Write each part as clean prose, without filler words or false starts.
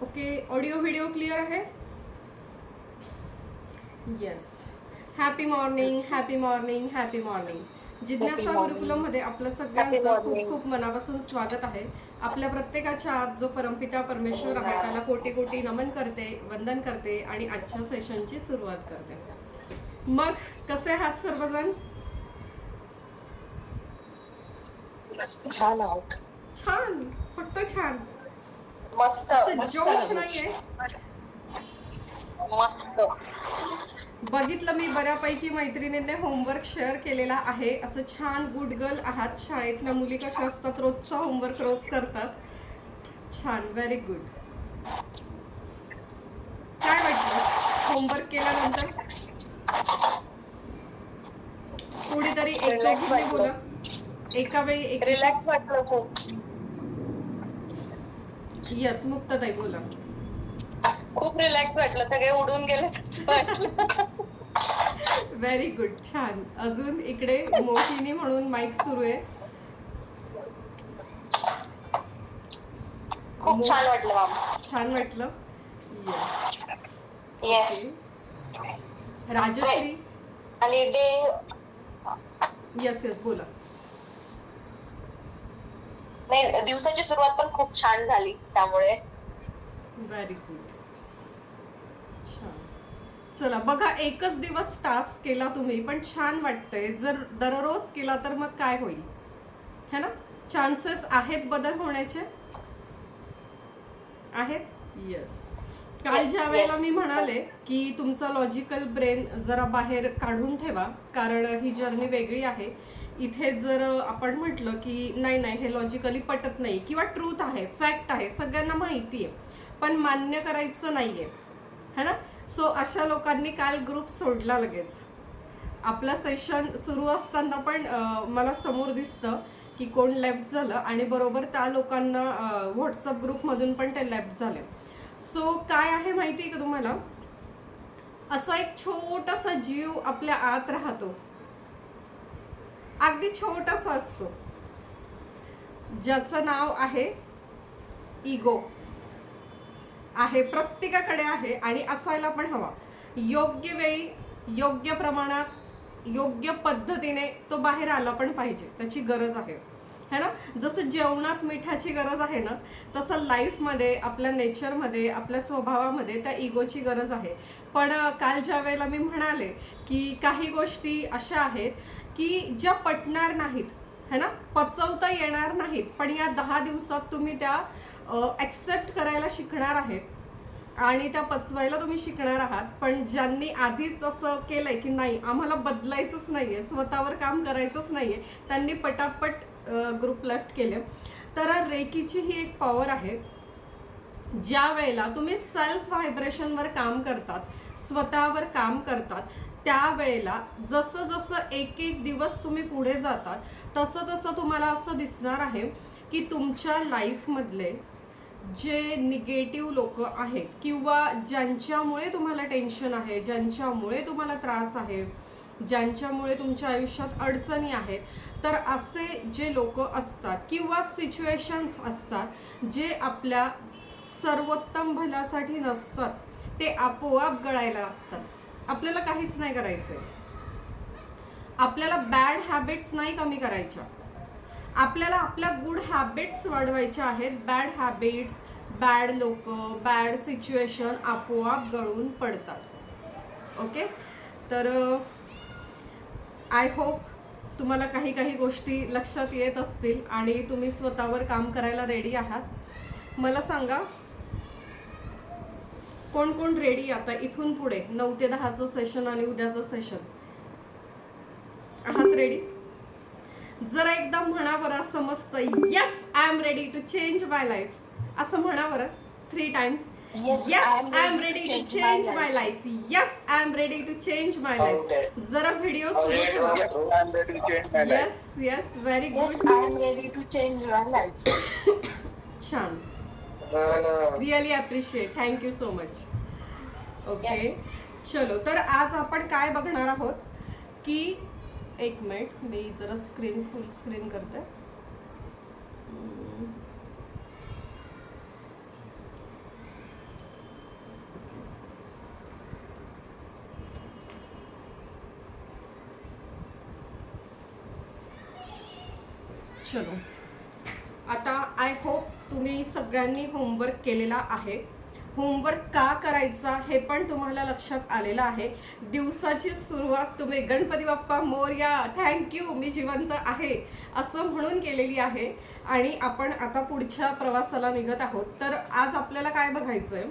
Okay, audio video clear आहे? Yes. Happy morning, happy morning, happy morning. जिज्ञासा गुरुकुलमध्ये आपलं सगळ्यांचं खूप खूप मनापासून स्वागत आहे. आपल्या प्रत्येकाच्या आत जो परमपिता परमेश्वर आहे त्याला कोटी कोटी नमन करते, वंदन करते आणि आजच्या सेशनची सुरुवात करते. मग कसे आहात सर्वजण? छान आहोत. छान, फक्त छान. मस्त असं जोश नाहीये. मस्त. बघितलं मी बऱ्यापैकी मैत्रिणींनी होमवर्क शेअर केलेला आहे. असं छान गुड गर्ल आहात. शाळेतल्या मुली कशा असतात, रोजचा होमवर्क रोज करतात. छान, व्हेरी गुड. काय वाटलं होमवर्क केल्यानंतर? कोणीतरी एक दोघींनी बोला. एका वेळी एक. रिलॅक्स वाटलं खूप. यस, मुक्ताताई बोला. खूप रिलॅक्स वाटलं, सगळे उडून गेले तसं वाटलं. व्हेरी गुड, छान. अजून इकडे मोहिनी म्हणून माईक सुरू आहे. खूप छान वाटलं मामा. छान वाटलं. येस. येस. राजश्री. आणि डे. यस यस बोला. नाही, दिवसाची सुरुवात पण खूप छान झाली त्यामुळे. व्हेरी गुड, छान. चला बघा, एकच दिवस टास्क केला तुम्ही पण छान वाटतंय. जर दररोज केला तर मग काय होईल, है ना? चान्सेस आहेत बदल होण्याचे, आहेत. येस. काल ज्या वेळेला मी म्हणाले की तुमचा लॉजिकल ब्रेन जरा बाहेर काढून ठेवा, कारण ही जर्नी वेगळी आहे. इथे जर आपण म्हटलं की नाही नाही हे लॉजिकली पटत नाही किंवा ट्रूथ आहे, फॅक्ट आहे, सगळ्यांना माहिती आहे, पण मान्य करायचं नाहीये, है ना? सो अशा लोकांनी काल ग्रुप सोडला लगेच. आपलं सेशन सुरू असताना पण मला समोर दिसतं की कोण लेफ्ट झालं आणि बरोबर त्या लोकांना व्हॉट्सअप ग्रुपमधून पण ते लेफ्ट झाले. सो काय आहे माहिती आहे का तुम्हाला? असा एक छोटासा जीव आपल्या आत राहतो, अगदी छोटासा असतो, ज्याचं नाव आहे इगो. आहे, प्रत्येकाकडे आहे आणि असायला पण हवा. योग्य वेळी, योग्य प्रमाणात, योग्य पद्धतीने तो बाहेर आला पण पाहिजे, त्याची गरज आहे, है ना? जसं जेवणात मिठाची गरज आहे ना, तसं लाईफमध्ये, आपल्या नेचरमध्ये, आपल्या स्वभावामध्ये त्या इगोची गरज आहे. पण काल ज्या वेळेला मी म्हणाले की काही गोष्टी अशा आहेत की ज्या पटणार नाहीत, है ना, पचवता येणार नाहीत, पण या 10 दिवसात तुम्ही त्या ॲक्सेप्ट करायला शिकणार आहेत आणि त्या पचवायला तुम्ही शिकणार आहात. पण ज्यांनी आधीच असं केलंय की नाही आम्हाला बदलायचंच नाहीये, स्वतःवर काम करायचंच नाहीये, त्यांनी पटापट ग्रुप लेफ्ट केले. तर रेकीची ही एक पॉवर आहे. ज्या वेळेला तुम्ही सेल्फ व्हायब्रेशनवर काम करतात, स्वतःवर काम करतात, त्यावेळेला जसं जसं एक एक दिवस तुम्ही पुढे जातात तसं तसं तुम्हाला असं दिसणार आहे की तुमच्या लाईफमधले जे निगेटिव्ह लोक आहेत किंवा ज्यांच्यामुळे तुम्हाला टेन्शन आहे, ज्यांच्यामुळे तुम्हाला त्रास आहे, ज्यांच्यामुळे तुमच्या आयुष्यात अडचणी आहेत, तर असे जे लोक असतात किंवा सिच्युएशन्स असतात जे आपल्या सर्वोत्तम भल्यासाठी नसतात, ते आपोआप गळायला लागतात. आपल्याला काहीच नाही करायचंय. आपल्याला बॅड हॅबिट्स नाही कमी करायच्या, आपल्याला आपल्या गुड हॅबिट्स वाढवायच्या आहेत. बॅड हॅबिट्स, बॅड लोक, बॅड सिच्युएशन आपोआप गळून पडतात. ओके, तर आय होप तुम्हाला काही काही गोष्टी लक्षात येत असतील आणि तुम्ही स्वतःवर काम करायला रेडी आहात. मला सांगा, कोण कोण रेडी आता इथून पुढे 9 ते 10चं सेशन आणि उद्याचं सेशन? आहात रेडी? जरा एकदा म्हणा बरं, समजतं. Yes, I am ready to change my life. असं म्हणा बरं 3 times. Yes, I am ready to change my life. Yes, I am ready to change my life. जरा व्हिडिओ सुरू ठेवा. Yes yes, very good. I am ready to change my life. छान, really appreciate, thank you so much. Okay, चलो. तर आज आपण काय बघणार आहोत की, एक मिनिट, मी जरा स्क्रीन फुल स्क्रीन करते. चलो, आता आय होप तुम्ही सगळ्यांनी होमवर्क केलेला आहे. होमवर्क का करायचा हे पण तुम्हाला लक्षात आलेलं आहे. दिवसाची सुरुवात तुम्ही गणपती बाप्पा मोरया, थँक्यू मी जिवंत आहे असं म्हणून केलेली आहे. आणि आपण आता पुढच्या प्रवासाला निघत आहोत. तर आज आपल्याला काय बघायचंय,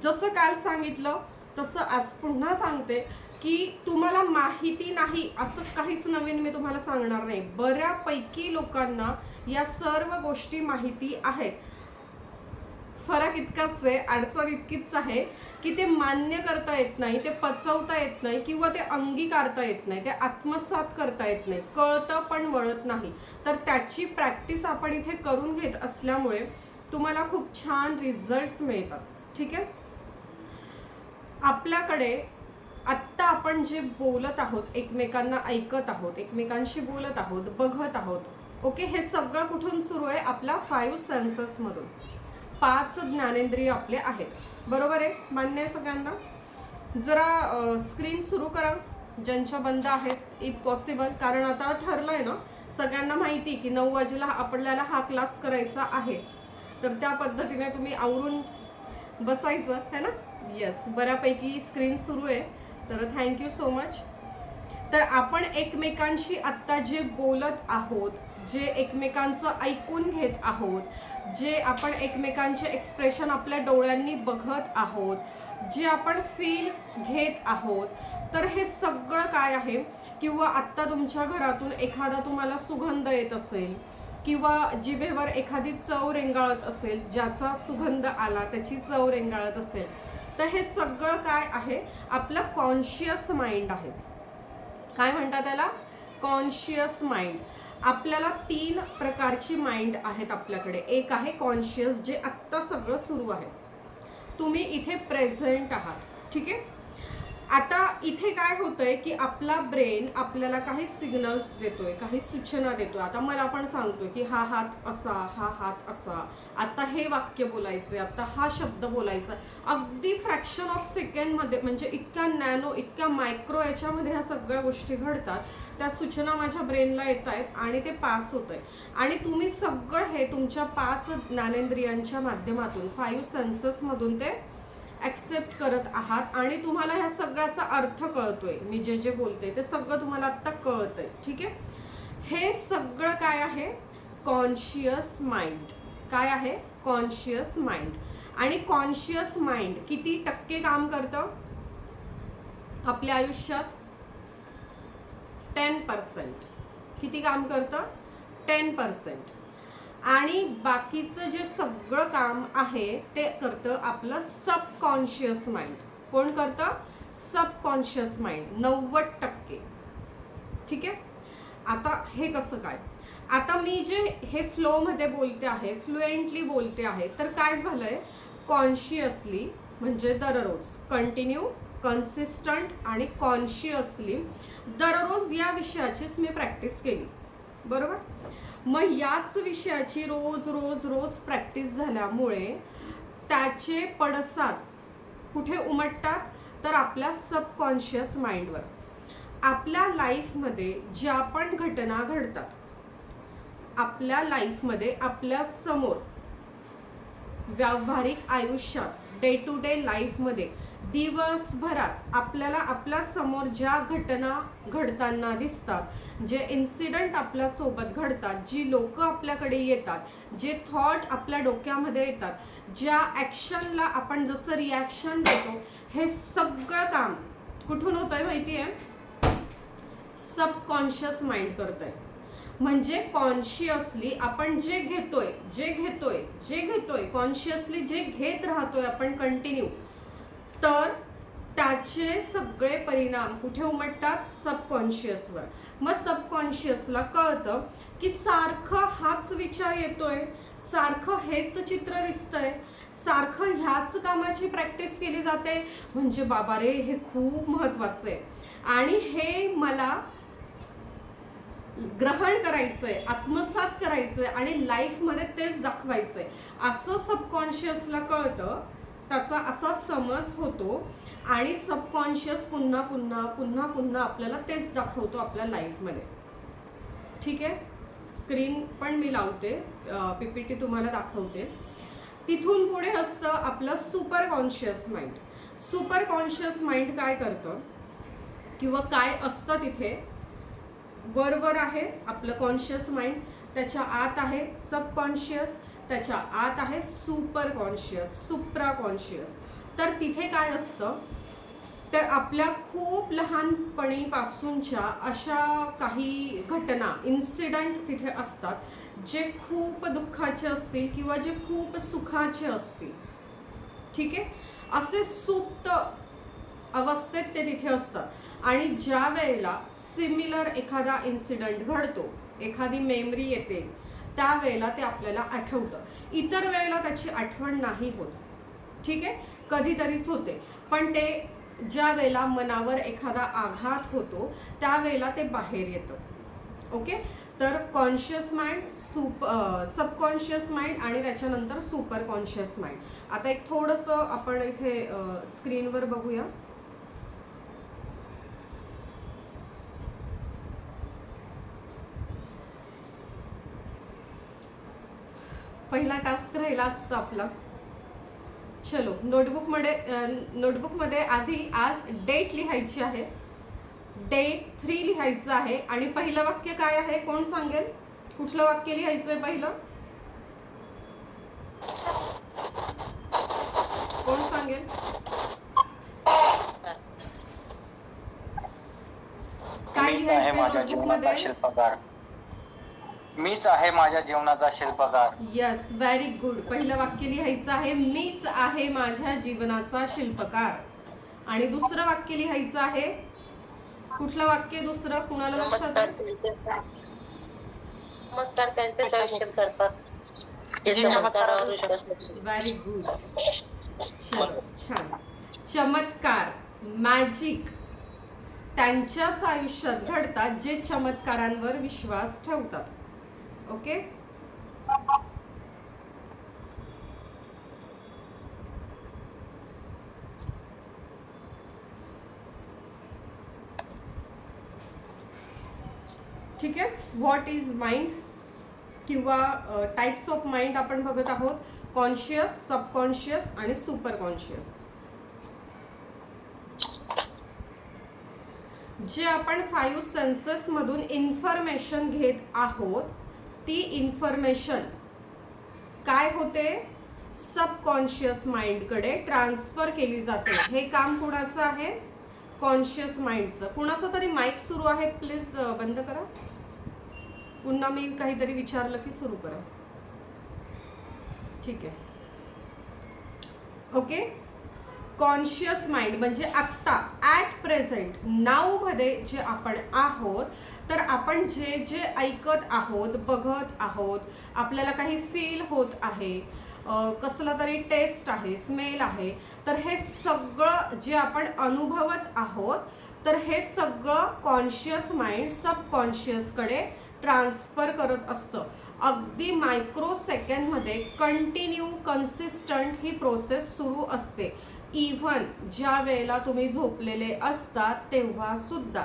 जसं काल सांगितलं तसं आज पुन्हा सांगते की तुम्हाला माहिती नाही असं काहीच नवीन मी तुम्हाला सांगणार नाही. बऱ्यापैकी लोकांना या सर्व गोष्टी माहिती आहेत. फरक इतकाच आहे, अडचण इतकीच आहे की ते मान्य करता येत नाही, ते पचवता येत नाही किंवा ते अंगीकारता येत नाही, ते आत्मसात करता येत नाही. कळतं पण वळत नाही. तर त्याची प्रॅक्टिस आपण इथे करून घेत असल्यामुळे तुम्हाला खूप छान रिझल्ट्स मिळतात. ठीक आहे. आपल्याकडे आत्ता आपण जे बोलत आहोत, एकमेकांना ऐकत आहोत, एकमेकांशी बोलत आहोत, बघत आहोत, ओके, हे सगळं कुठून सुरू आहे? आपल्या 5 सेन्सेसमधून. 5 ज्ञानेंद्रिय आपले आहेत. बरोबर आहे? मान्य आहे सगळ्यांना? जरा स्क्रीन सुरू करा ज्यांच्या बंद आहेत इफ पॉसिबल. कारण आता ठरलं आहे ना सगळ्यांना माहिती की 9 वाजेला आपल्याला हा क्लास करायचा आहे. तर त्या पद्धतीने तुम्ही आवरून बसायचं है ना. येस, बऱ्यापैकी स्क्रीन सुरू आहे. तर थँक्यू सो मच. तर आपण एकमेकांशी आत्ता जे बोलत आहोत, जे एकमेकांचं ऐकून घेत आहोत, जे आपण एकमेकांचे एक्सप्रेशन आपल्या डोळ्यांनी बघत आहोत, जे आपण फील घेत आहोत, तर हे सगळं काय आहे? किंवा आत्ता तुमच्या घरातून एखादा तुम्हाला सुगंध येत असेल किंवा जिभेवर एखादी चव रेंगाळत असेल, ज्याचा सुगंध आला त्याची चव रेंगाळत असेल, तर हे सगळं काय आहे? आपलं कॉन्शियस माइंड आहे. काय म्हणतात त्याला? Conscious mind. आपल्याला 3 प्रकारची माइंड आहेत आपल्याकडे. एक आहे कॉन्शियस, जे आत्ता सगळं सुरू आहे. तुम्ही इथे प्रेझेंट आहात. ठीक आहे. आता इथे काय होतंय की आपला ब्रेन आपल्याला काही सिग्नल्स देतोय, काही सूचना देतोय. आता मला पण सांगतोय की हा हात असा, हा हात असा, आता हे वाक्य बोलायचंय, आता हा शब्द बोलायचा. अगदी फ्रॅक्शन ऑफ सेकंडमध्ये, म्हणजे इतक्या नॅनो, इतक्या मायक्रो याच्यामध्ये ह्या सगळ्या गोष्टी घडतात. त्या सूचना माझ्या ब्रेनला येत आहेत आणि ते पास होत आहे. आणि तुम्ही सगळं हे तुमच्या 5 ज्ञानेंद्रियांच्या माध्यमातून, 5 सेन्सेसमधून ते ॲक्सेप्ट करत आहात. आणि तुम्हाला ह्या सगळ्याचा अर्थ कळतोय. मी जे जे बोलते ते सगळं तुम्हाला आत्ता कळतंय. ठीक आहे. हे सगळं काय आहे? Conscious mind. काय आहे? Conscious mind. आणि कॉन्शियस माइंड किती टक्के काम करतं आपल्या आयुष्यात? 10%. किती काम करतं? 10%. आणि बाकीचं जे सगळं काम आहे ते करतं आपलं सबकॉन्शियस माइंड. कोण करतं? Subconscious mind. 90%. ठीक आहे. आता हे कसं काय? आता मी जे हे फ्लोमध्ये बोलते आहे, फ्लुएंटली बोलते आहे, तर काय झालंय? कॉन्शियसली म्हणजे दररोज, कंटिन्यू, कन्सिस्टंट आणि कॉन्शियसली दररोज या विषयाचीच मी प्रॅक्टिस केली. बरोबर? मग याच विषयाची रोज रोज रोज प्रॅक्टिस झाल्यामुळे त्याचे पडसाद कुठे उमटतात? तर आपल्या सबकॉन्शियस माइंडवर. आपल्या लाईफमध्ये ज्या पण घटना घडतात, आपल्या लाईफमध्ये, आपल्या समोर, व्यावहारिक आयुष्यात, डे टू डे लाईफमध्ये, दिवसभरात आपल्याला आपल्या समोर ज्या घटना घडताना दिसतात, जे इन्सिडंट आपल्यासोबत घडतात, जी लोक आपल्याकडे येतात, जे थॉट आपल्या डोक्यामध्ये येतात, ज्या ॲक्शनला आपण जसं रिॲक्शन देतो, हे सगळं काम कुठून होत आहे माहिती आहे? सबकॉन्शियस माइंड करत आहे. म्हणजे कॉन्शियसली आपण जे घेतोय कॉन्शियसली जे घेत राहतोय आपण कंटिन्यू, तर त्याचे सगळे परिणाम कुठे उमटतात? सबकॉन्शियसवर. मग सबकॉन्शियसला कळतं की सारखं हाच विचार येतोय, सारखं हेच चित्र दिसतंय, सारखं ह्याच कामाची प्रॅक्टिस केली जाते, म्हणजे बाबा रे हे खूप महत्त्वाचं आहे आणि हे मला ग्रहण करायचंय, आत्मसात करायचंय आणि लाईफमध्ये तेच दाखवायचंय, असं सबकॉन्शियसला कळतं. त्याचा असा समज होतो आणि सबकॉन्शियस पुन्हा पुन्हा पुन्हा पुन्हा आपल्याला तेच दाखवतो आपल्या लाईफमध्ये. ठीक आहे. स्क्रीन पण मी लावते, PPT तुम्हाला दाखवते. तिथून पुढे असतं आपलं super conscious mind. Super conscious mind काय करतं किंवा काय असतं तिथे, वर आहे आपलं कॉन्शियस माइंड, त्याच्या आत आहे सबकॉन्शियस, त्याच्या आत आहे सुपर कॉन्शियस, सुप्रा कॉन्शियस. तर तिथे काय असतं, तर आपल्या खूप लहानपणीपासूनच्या अशा काही घटना, इन्सिडंट तिथे असतात जे खूप दुःखाचे असतील किंवा जे खूप सुखाचे असतील. ठीक आहे, असे सुप्त अवस्थेत ते तिथे असतात आणि ज्या वेळेला सिमिलर एखादा इन्सिडंट घडतो, एखादी मेमरी येते, त्यावेळेला ते आपल्याला आठवतं. इतर वेळेला त्याची आठवण नाही होत. ठीक आहे, कधीतरीच होते, पण ते ज्या वेळेला मनावर एखादा आघात होतो त्यावेळेला ते बाहेर येतं. ओके, तर कॉन्शियस माइंड, सबकॉन्शियस माइंड आणि त्याच्यानंतर सुपर कॉन्शियस माइंड. आता एक थोडंसं आपण इथे स्क्रीनवर बघूया. पहिला टास्क राहिला आजचा आपला. चलो, नोटबुकमध्ये आधी आज डेट लिहायची आहे, डेट 3 लिहायचं आहे. आणि पहिलं वाक्य काय आहे कोण सांगेल? कुठलं वाक्य लिहायचं आहे पहिलं? कोण सांगेल? काय लिहायचं नोटबुकमध्ये? शिल्पकार. मीच आहे माझ्या जीवनाचा शिल्पकार. Yes, very good. पहिलं वाक्य लिहायचं आहे, मीच आहे माझ्या जीवनाचा शिल्पकार. आणि दुसरं वाक्य लिहायचं आहे, कुठलं वाक्य दुसरं कुणाला लक्षात आहे? चमत्कार त्यांचेच आयुष्यात करतात. Very good. चलो, छान. चमत्कार, मॅजिक त्यांच्याच आयुष्यात घडतात जे चमत्कारांवर विश्वास ठेवतात. ओके, ठीक आहे. व्हॉट इज माइंड किंवा टाइप्स ऑफ माइंड आपण बघत आहोत, कॉन्शियस, सबकॉन्शियस आणि सुपर कॉन्शियस. जे आपण 5 सेन्सेस मधून इन्फॉर्मेशन घेत आहोत, ती इन्फॉर्मेशन काय होते, सबकॉन्शियस माइंडकडे ट्रान्सफर केली जाते. हे काम कुणाचं आहे? कॉन्शियस माइंडचं. कुणाचं तरी माईक सुरू आहे, प्लीज बंद करा. पुन्हा मी काहीतरी विचारलं की सुरू करा. ठीक आहे, ओके. कॉन्शियस माइंड म्हणजे आत्ता, ॲट प्रेझेंट, नाव मध्ये जे आपण आहोत, तर आपण जे जे ऐकत आहोत, बघत आहोत, आपल्याला काही फील होत आहे, कसलं तरी टेस्ट आहे, स्मेल आहे, तर हे सगळं जे आपण अनुभवत आहोत, तर हे सगळं कॉन्शियस माइंड सबकॉन्शियसकडे ट्रान्सफर करत असतं. अगदी मायक्रो सेकंडमध्ये कंटिन्यू, कन्सिस्टंट ही प्रोसेस सुरू असते. इव्हन ज्या वेळेला तुम्ही झोपलेले असतात तेव्हा सुद्धा,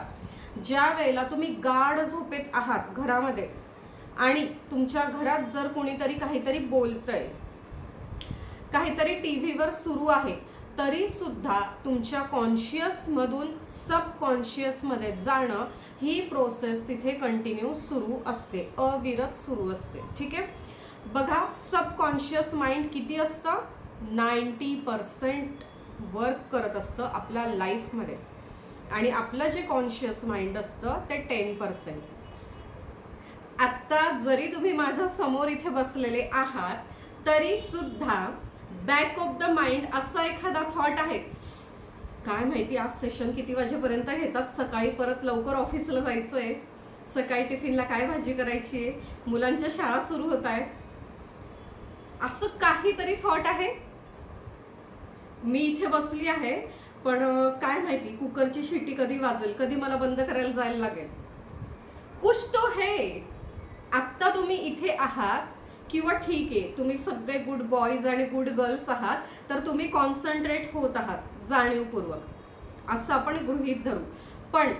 ज्या वेळेला तुम्ही गाढ झोपेत आहात घरामध्ये आणि तुमच्या घरात जर कोणीतरी काहीतरी बोलतंय, काहीतरी टीव्हीवर सुरू आहे, तरी सुद्धा तुमच्या कॉन्शियसमधून सबकॉन्शियसमध्ये जाणं ही प्रोसेस तिथे कंटिन्यू सुरू असते, अविरत सुरू असते. ठीक आहे, बघा सबकॉन्शियस माइंड किती असतं? 90% वर्क करत असतं आपल्या लाईफमध्ये आणि आपलं जे कॉन्शियस माइंड असतं ते 10%. आत्ता जरी तुम्ही माझ्या समोर इथे बसलेले आहात तरी सुद्धा बॅक ऑफ द माइंड असा एखादा थॉट आहे, काय माहिती आज सेशन किती वाजेपर्यंत घेतात, सकाळी परत लवकर ऑफिसला जायचं आहे, सकाळी टिफिनला काय भाजी करायची आहे, मुलांच्या शाळा सुरू होत आहेत, असं काहीतरी थॉट आहे. मी इथे बसली आहे पण काय माहिती कुकरची शिट्टी कधी वाजेल, कधी मला बंद करायला जायला लागेल. कुछ तो है. आत्ता तुम्ही इथे आहात किंवा ठीक आहे तुम्ही सगळे गुड बॉयज आणि गुड गर्ल्स आहात, तर तुम्ही कॉन्सन्ट्रेट होत आहात जाणीवपूर्वक, असं आपण गृहीत धरू. पण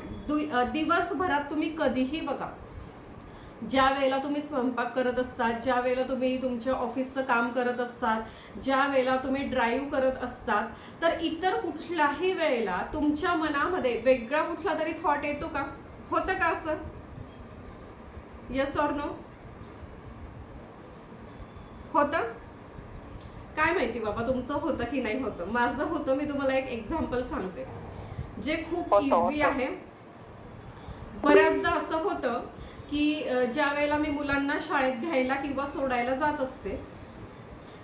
दिवसभरात तुम्ही कधीही बघा, ज्या वेळेला तुम्ही स्वयंपाक करत असतात, ज्या वेळेला तुम्ही तुमच्या ऑफिसचं काम करत असतात, ज्या वेळेला तुम्ही ड्राईव्ह करत असतात, तर इतर कुठल्याही वेळेला तुमच्या मनामध्ये वेगळा कुठला तरी थॉट येतो का? होतं का असं? Yes or no? होतं? काय माहिती बाबा तुमचं होतं की नाही होतं. माझं होतं. मी तुम्हाला एक एक्झाम्पल सांगते जे खूप इझी आहे. बऱ्याचदा असं होतं की ज्या वेळेला मी मुलांना शाळेत घ्यायला किंवा सोडायला जात असते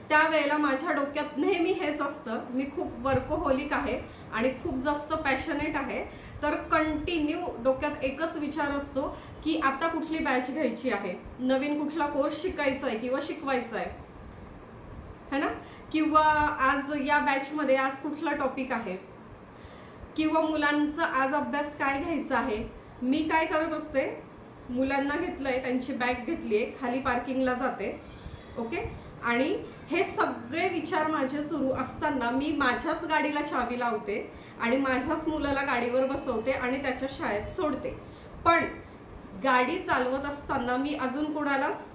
त्यावेळेला माझ्या डोक्यात नेहमी हेच असतं, मी खूप वर्कोहोलिक आहे आणि खूप जास्त पॅशनेट आहे, तर कंटिन्यू डोक्यात एकच विचार असतो की आता कुठली बॅच घ्यायची आहे, नवीन कुठला कोर्स शिकायचा आहे किंवा शिकवायचा आहे, है ना, किंवा आज या बॅचमध्ये आज कुठला टॉपिक आहे, किंवा मुलांचा आज अभ्यास काय घ्यायचा आहे. मी काय करत असते, मुलांना घेतलंय, त्यांची बॅग घेतलीये, खाली पार्किंगला जाते, ओके, आणि हे सगळे विचार माझे सुरू असताना मी माझ्याच गाडीला चावी लावते आणि माझ्याच मुलाला गाडीवर बसवते आणि त्याच्या शाळेत सोडते. पण गाडी चालवत असताना मी अजून कोणालाच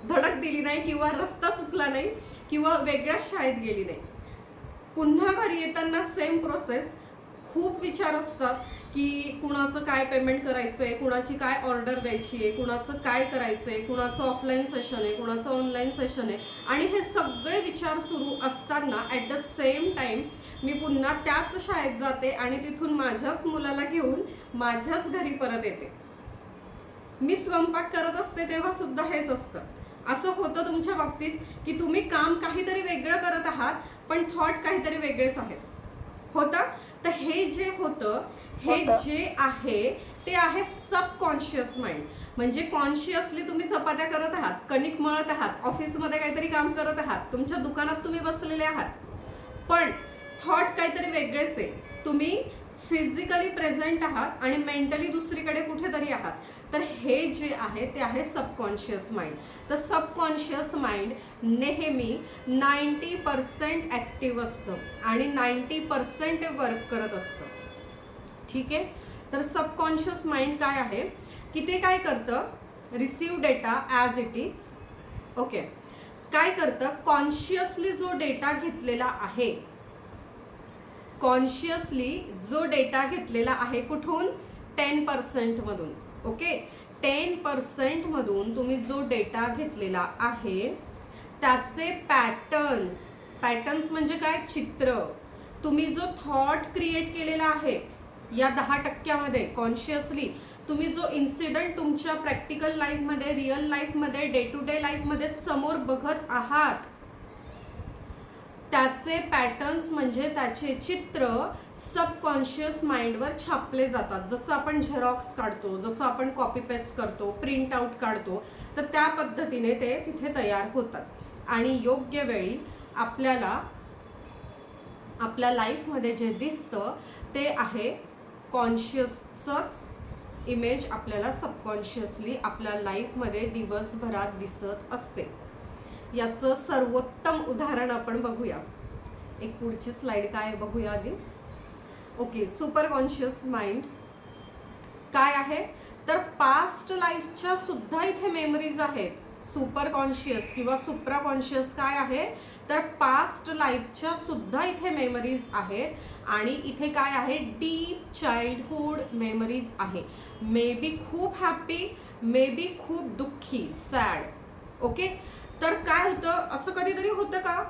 धडक दिली नाही किंवा रस्ता चुकला नाही किंवा वेगळ्याच शाळेत गेली नाही. पुन्हा घरी येताना सेम प्रोसेस. खूप विचार असतात की कुणाचं काय पेमेंट करायचं आहे, कुणाची काय ऑर्डर द्यायची आहे, कुणाचं काय करायचं आहे, कुणाचं ऑफलाईन सेशन आहे, कुणाचं ऑनलाईन सेशन आहे, आणि हे सगळे विचार सुरू असताना ॲट द सेम टाईम मी पुन्हा त्याच शाळेत जाते आणि तिथून माझ्याच मुलाला घेऊन माझ्याच घरी परत येते. मी स्वयंपाक करत असते तेव्हा सुद्धा हेच असतं. असं होतं तुमच्या बाबतीत की तुम्ही काम काहीतरी वेगळं करत आहात पण थॉट काहीतरी वेगळेच आहेत, होतं? तर हे जे होतं हे जे आहे ते आहे सबकॉन्शियस माइंड. म्हणजे कॉन्शियसली तुम्ही चपात्या करत आहात, कणिक मळत आहात, ऑफिसमध्ये काहीतरी काम करत आहात, तुमच्या दुकानात तुम्ही बसलेले आहात, पण थॉट काहीतरी वेगळेच आहे. तुम्ही फिजिकली प्रेझेंट आहात आणि मेंटली दुसरीकडे कुठेतरी आहात. तर हे जे आहे ते आहे सबकॉन्शियस माइंड. तर सबकॉन्शियस माइंड नेहमी 90% ॲक्टिव्ह असतं आणि 90% वर्क करत असतं. ठीक आहे. तर सबकॉन्शियस माइंड काय आहे की ते काय करतं, receive data as it is. Okay. काय करतं, कॉन्शियसली जो डेटा घेतलेला आहे, कॉन्शियसली जो डेटा घेतलेला आहे कुठून, 10% मधून. ओके. 10% मधून तुम्ही जो डेटा घेतलेला आहे त्याचे पॅटर्न्स म्हणजे काय, चित्र. तुम्ही जो थॉट क्रिएट केलेला आहे या 10% कॉन्शियसली तुम्ही जो इन्सिडेंट तुमच्या प्रॅक्टिकल लाईफमध्ये, रिअल लाईफमध्ये, डे टू डे लाईफमध्ये समोर बघत आहात त्याचे पॅटर्न्स म्हणजे त्याचे चित्र सबकॉन्शियस माइंडवर छापले जातात. जसं आपण झेरॉक्स काढतो, जसं आपण कॉपी पेस्ट करतो, प्रिंट आउट काढतो, तर त्या पद्धतीने ते तिथे तयार होतात. आणि योग्य वेळी आपल्याला आपल्या लाईफमध्ये जे दिसतं ते आहे कॉन्शियसच इमेज आपल्याला सबकॉन्शियसली आपल्या लाईफमध्ये दिवसभरात दिसत असते. याचं सर्वोत्तम उदाहरण आपण बघूया. एक पुढची स्लाइड काय आहे बघूया आधी. ओके. सुपर कॉन्शियस माइंड काय आहे, तर पास्ट लाईफच्या सुद्धा इथे मेमरीज आहेत. सुपर कॉन्शियस किंवा सुप्रा कॉन्शियस काय आहे, तर पास्ट लाईफच्या सुद्धा इथे मेमरीज आहेत आणि इथे काय आहे, डीप चाइल्डहुड मेमरीज आहे. मे बी खूप हॅप्पी, मे बी खूप दुःखी, सॅड. ओके. तर काय होतं, असं कधीतरी होतं का,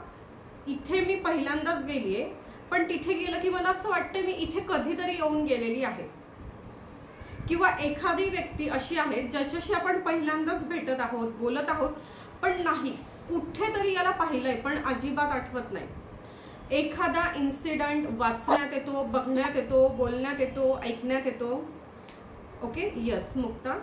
इथे मी पहिल्यांदाच गेलीये पण तिथे गेलं की मला असं वाटतं मी इथे कधीतरी येऊन गेलेली आहे. किंवा एखादी व्यक्ती अशी आहे ज्याच्याशी आपण पहिल्यांदाच भेटत आहोत, बोलत आहोत, पण नाही, कुठेतरी याला पाहिलंय पण अजिबात आठवत नाही. एखादा इन्सिडंट वाचण्यात येतो, बघण्यात येतो, बोलण्यात येतो, ऐकण्यात येतो. ओके. यस मुक्ता.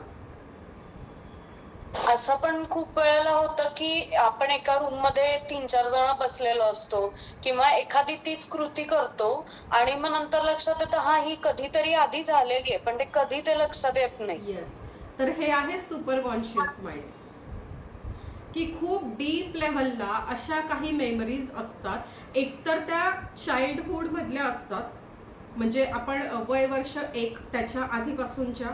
असं पण खूप वेळेला होतं की आपण एका रूम मध्ये 3-4 जण बसलेलो असतो किंवा एखादी तीच कृती करतो आणि मग नंतर लक्षात येतं हा ही कधीतरी आधी झालेली आहे, पण ते कधी ते लक्षात येत नाही. येस. तर हे आहे सुपर कॉन्शियस माइंड की खूप डीप लेव्हलला अशा काही मेमरीज असतात. एकतर त्या चाइल्डहुड मधल्या असतात, म्हणजे आपण वय वर्ष 1 त्याच्या आधीपासूनच्या,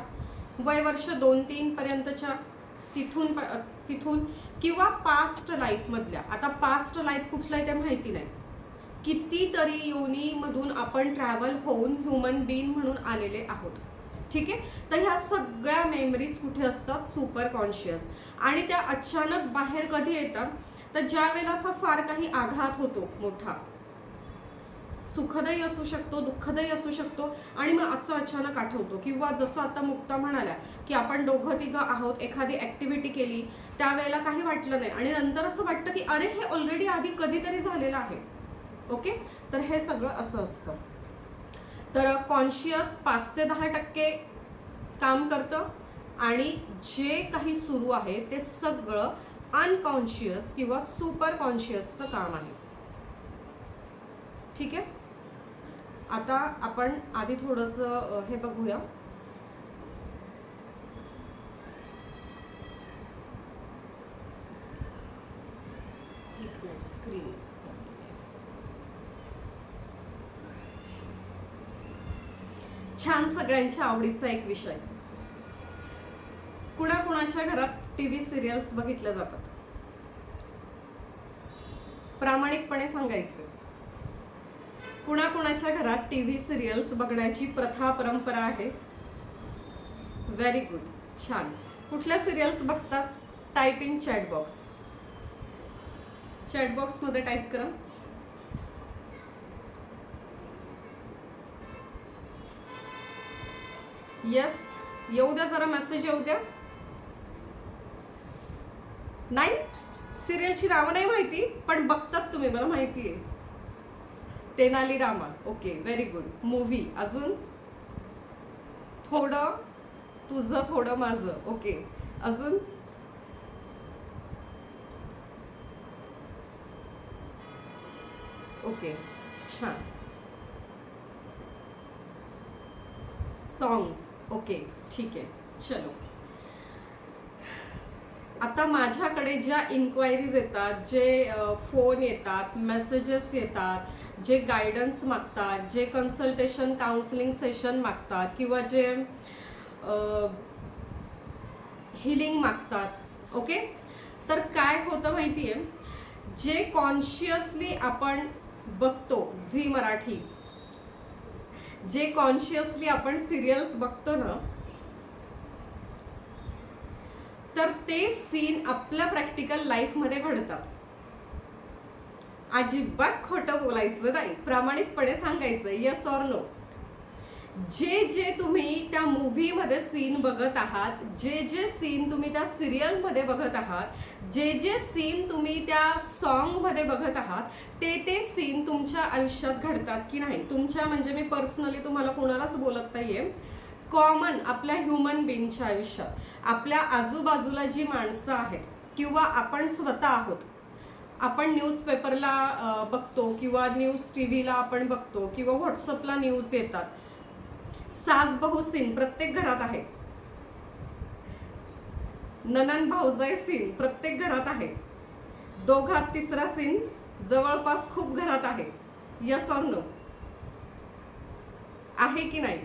वय वर्ष 2-3 पर्यंतच्या तिथून किंवा पास्ट लाईफमधल्या, आता पास्ट लाईफ कुठलं आहे ते माहिती नाही, कितीतरी योनीमधून आपण ट्रॅव्हल होऊन ह्युमन बीइंग म्हणून आलेले आहोत. ठीक आहे. तर ह्या सगळ्या मेमरीज कुठे असतात, सुपर कॉन्शियस. आणि त्या अचानक बाहेर कधी येतात, तर ज्या वेळेला असा फार काही आघात होतो मोठा, सुखदही असू शकतो, दुःखदही असू शकतो, आणि मग असं अचानक आठवतो. किंवा जसं आता मुक्ता म्हणाल्या की आपण दोघं तिघं आहोत, एखादी ऍक्टिव्हिटी केली, त्यावेळेला काही वाटलं नाही आणि नंतर असं वाटतं की अरे हे ऑलरेडी आधी कधीतरी झालेलं आहे. ओके. तर हे सगळं असं असतं. तर कॉन्शियस 5 ते 10% काम करतं आणि जे काही सुरू आहे ते सगळं अनकॉन्शियस किंवा सुपर कॉन्शियसचं काम आहे. ठीक आहे. आता आपण आधी थोडंसं हे बघूया. एक मिनिट, स्क्रीन. छान, सगळ्यांच्या आवडीचा एक विषय. कुणाकुणाच्या घरात टीव्ही सिरियल्स बघितल्या जातात? प्रामाणिकपणे सांगायचं. कुणाकुणाच्या घरात टीव्ही सिरियल्स बघण्याची प्रथा परंपरा आहे? व्हेरी गुड, छान. कुठल्या सिरियल्स बघतात? Type in chat box. Chat box मध्ये टाईप करा. यस, येऊ द्या जरा, मेसेज येऊ द्या. नाही, सिरियलची नावं नाही माहिती पण बघतात तुम्ही, मला माहिती आहे. Tenali Rama. Okay, very good. Movie अजून? थोडं तुझं थोडं माझं. ओके, अजून? ओके, छान. सॉंग्स. ओके, ठीक आहे, चलो. आता माझ्याकडे ज्या इन्क्वायरीज येतात, जे फोन येतात, मेसेजेस येतात, जे गायडन्स मागतात, जे कन्सल्टेशन काउन्सिलिंग सेशन मागतात किंवा जे हिलिंग मागतात, ओके, तर काय होतं माहिती आहे, जे कॉन्शियसली आपण बघतो झी मराठी, जे कॉन्शियसली आपण सिरियल्स बघतो ना, तर ते सीन आपल्या प्रॅक्टिकल लाईफमध्ये घडतात. अजिबात खोटं बोलायचं नाही, प्रामाणिकपणे सांगायचं. Yes or no. जे जे तुम्ही त्या मूव्हीमध्ये सीन बघत आहात, जे जे सीन तुम्ही त्या सिरियलमध्ये बघत आहात, जे जे सीन तुम्ही त्या सॉन्गमध्ये बघत आहात, ते ते सीन तुमच्या आयुष्यात घडतात की नाही? तुमच्या म्हणजे मी पर्सनली तुम्हाला कोणालाच बोलत नाहीये, कॉमन आपल्या ह्युमन बीइंगच्या आयुष्यात आपल्या आजूबाजूला जी माणसं आहेत किंवा आपण स्वतः आहोत, आपण न्यूजपेपरला बघतो किंवा न्यूज टीव्हीला आपण बघतो किंवा व्हॉट्सअपला न्यूज येतात. सास बहू सीन प्रत्येक घरात आहे. ननन भाऊजाई सीन प्रत्येक घरात आहे. दोघात तिसरा सीन जवळपास खूप घरात आहे. Yes or no? आहे की नाही?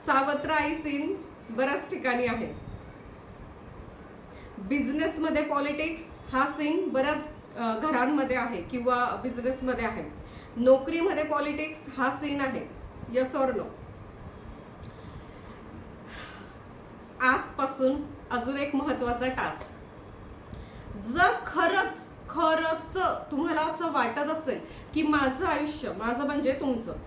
सावत्र आई सीन बऱ्याच ठिकाणी आहे. बिझनेसमध्ये पॉलिटिक्स हा सीन बऱ्याच घरांमध्ये आहे किंवा बिझनेसमध्ये आहे. नोकरीमध्ये पॉलिटिक्स हा सीन आहे. Yes or no? आजपासून अजून एक महत्त्वाचा टास्क. जर खरंच खरंच तुम्हाला असं वाटत असेल की माझं आयुष्य, माझं म्हणजे तुमचं,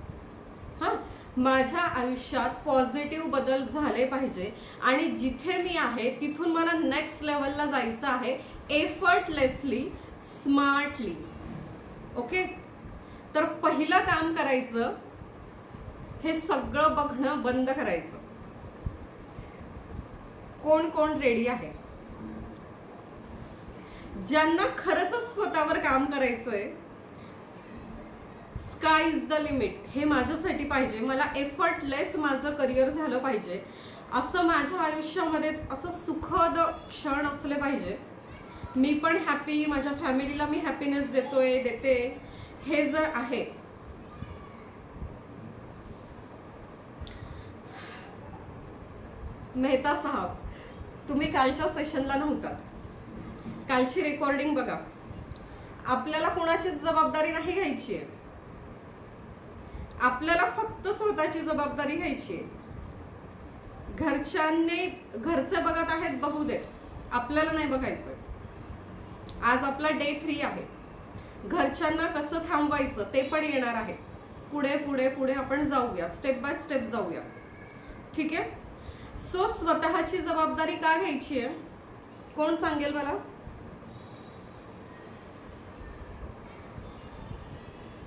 हां, माझ्या आयुष्यात पॉझिटिव्ह बदल झाले पाहिजे आणि जिथे मी आहे तिथून मला नेक्स्ट लेवलला जायचं आहे, एफर्टलेसली, स्मार्टली. ओके, तर पहिलं काम करायचं, हे सगळं बघणं बंद करायचं. कोण कोण रेडी आहे? ज्यांना खरंच स्वतःवर काम करायचंय, स्काय इज द लिमिट, हे माझ्यासाठी पाहिजे, मला एफर्टलेस माझं करिअर झालं पाहिजे, असं माझ्या आयुष्यामध्ये असं सुखद क्षण असले पाहिजे, मी पण हॅपी, माझ्या फॅमिलीला मी हॅपीनेस देते, हे जर आहे, मेहता साहब, तुम्ही कालच्या सेशनला नव्हतात. कालची रेकॉर्डिंग बघा. आपल्याला कोणाचीच जबाबदारी नाही घ्यायची आहे. आपल्याला फक्त स्वतःची जबाबदारी घ्यायची आहे. घरचे बघत आहेत, बघू देत, आपल्याला नाही बघायचं. आज आपला डे 3 आहे. घरच्यांना कसं थांबवायचं ते पण येणार आहे. पुढे पुढे पुढे आपण जाऊया, स्टेप बाय स्टेप जाऊया. ठीक आहे. सो स्वतःची जबाबदारी का घ्यायची आहे, कोण सांगेल मला?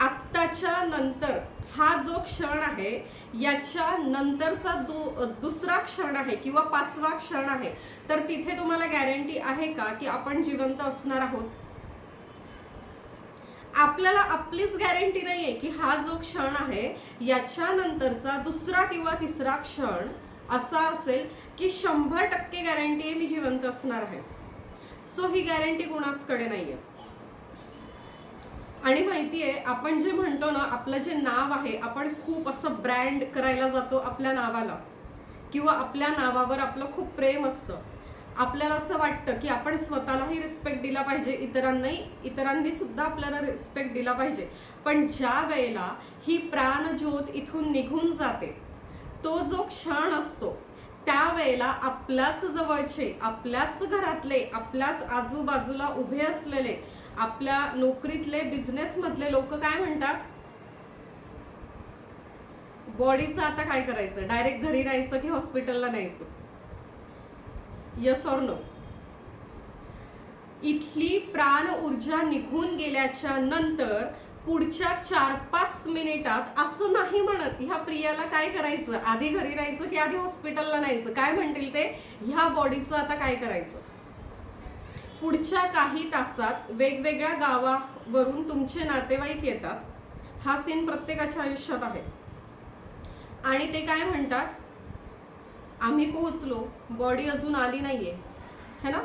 आत्ताच्या नंतर हा जो क्षण आहे, याच्या नंतरचा दुसरा क्षण आहे किंवा 5वा क्षण आहे, तर तिथे तुम्हाला गॅरंटी आहे का की आपण जिवंत असणार आहोत? आपल्याला आपलीच गॅरंटी नाहीये की हा जो क्षण आहे याच्या नंतरचा दुसरा किंवा तिसरा क्षण असा असेल की 100% गॅरंटी आहे मी जिवंत असणार आहे. सो ही गॅरंटी कोणाचकडे नाहीये. आणि माहितीये, आपण जे म्हणतो ना, आपलं जे नाव आहे, आपण खूप असं ब्रँड करायला जातो आपल्या नावाला, किंवा आपल्या नावावर आपलं खूप प्रेम असतं. आपल्याला असं वाटतं की आपण स्वतःलाही रिस्पेक्ट दिला पाहिजे, इतरांनी सुद्धा आपल्याला रिस्पेक्ट दिला पाहिजे. पण ज्या वेळेला ही प्राणज्योत इथून निघून जाते, तो जो क्षण असतो, त्यावेळेला आपल्याच जवळचे, आपल्याच घरातले, आपल्याच आजूबाजूला उभे असलेले, आपल्या नोकरीतले, बिझनेस मधले लोक काय म्हणतात? बॉडीचं आता काय करायचं? डायरेक्ट घरी राहायचं की हॉस्पिटलला न्यायचं? Yes or no? इथली प्राण ऊर्जा निघून गेल्याच्या नंतर पुढच्या 4-5 मिनिटात असं नाही म्हणत ह्या प्रियाला काय करायचं, आधी घरी राहायचं की आधी हॉस्पिटलला न्यायचं. काय म्हणतील ते? ह्या बॉडीचं आता काय करायचं? पुढच्या काही तासात वेगवेगळ्या गावावरून तुमचे नातेवाईक येतात. हा सीन प्रत्येकाच्या आयुष्यात आहे. आणि ते काय म्हणतात? आम्ही पोहोचलो, बॉडी अजून आली नाहीये, है ना?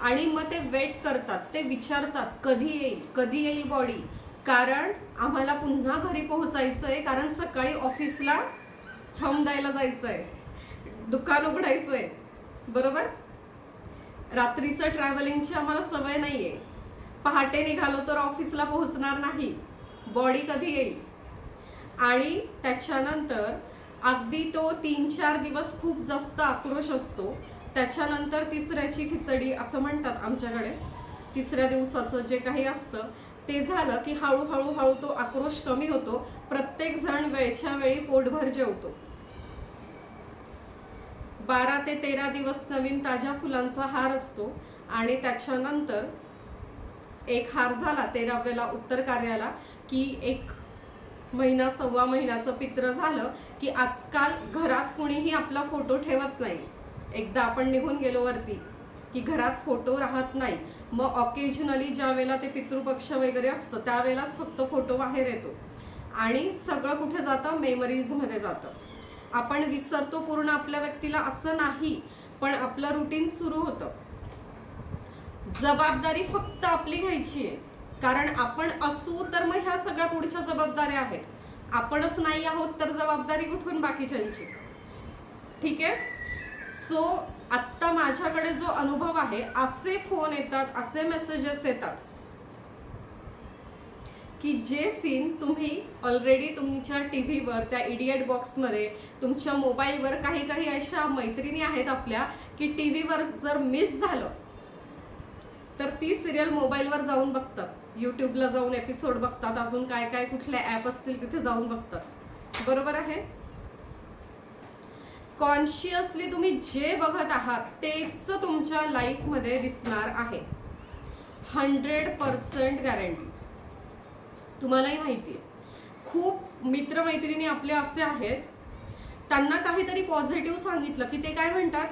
आणि मग ते वेट करतात, ते विचारतात कधी येईल बॉडी, कारण आम्हाला पुन्हा घरी पोहोचायचंय, कारण सकाळी ऑफिसला थंब द्यायला जायचंय, दुकान उघडायचंय, बरोबर? रात्रीचं ट्रॅव्हलिंगची आम्हाला सवय नाहीये, पहाटे निघालो तर ऑफिसला पोहोचणार नाही, बॉडी कधी येईल? आणि त्याच्यानंतर अगदी तो 3-4 दिवस खूप जास्त आक्रोश असतो. त्याच्यानंतर तिसऱ्याची खिचडी असं म्हणतात आमच्याकडे. तिसऱ्या दिवसाचं जे काही असतं ते झालं की हळूहळू तो आक्रोश कमी होतो. प्रत्येक जण वेळच्या वेळी पोटभर जेवतो. 12 ते 13 दिवस नवीन ताज्या फुलांचा हार असतो. आणि त्याच्यानंतर एक हार झाला 13व्याला उत्तर कार्याला की 1 महिना 1.25 महिन्याचं पित्र झालं की आजकाल घरात कुणीही आपला फोटो ठेवत नाही. एकदा आपण निघून गेलो वरती की घरात फोटो राहत नाही. मग ऑकेजनली ज्या वेळेला ते पितृपक्ष वगैरे असतं त्यावेळेलाच फक्त फोटो बाहेर येतो आणि सगळं कुठे जातं? मेमरीजमध्ये जातं. आपण विसरतो पूर्ण आपल्या व्यक्तीला असं नाही, पण आपलं रुटीन सुरू होतं. जबाबदारी फक्त आपली घ्यायची आहे, कारण आपण असू तर मग ह्या सगळ्या पुढच्या जबाबदाऱ्या आहेत. आपणच नाही आहोत तर जबाबदारी कुठून बाकीच्यांची? ठीक आहे. सो आत्ता माझ्याकडे जो अनुभव आहे, असे फोन येतात, असे मेसेजेस येतात की जे सीन तुम्ही ऑलरेडी तुमच्या टीव्हीवर, त्या इडियट बॉक्समध्ये, तुमच्या मोबाईलवर, काही अशा मैत्रिणी आहेत आपल्या की टीव्हीवर जर मिस झालं तर ती सिरियल मोबाईलवर जाऊन बघतात, यूट्यूबला जाऊन एपिसोड बघतात, अजून काय कुठले ॲप असतील तिथे जाऊन बघतात. बरोबर आहे? कॉन्शियसली तुम्ही जे बघत आहात तेच तुमच्या लाईफमध्ये दिसणार आहे. 100% गॅरंटी. तुम्हालाही माहिती आहे, खूप मित्रमैत्रिणी आपले असे आहेत, त्यांना काहीतरी पॉझिटिव्ह सांगितलं की ते काय म्हणतात?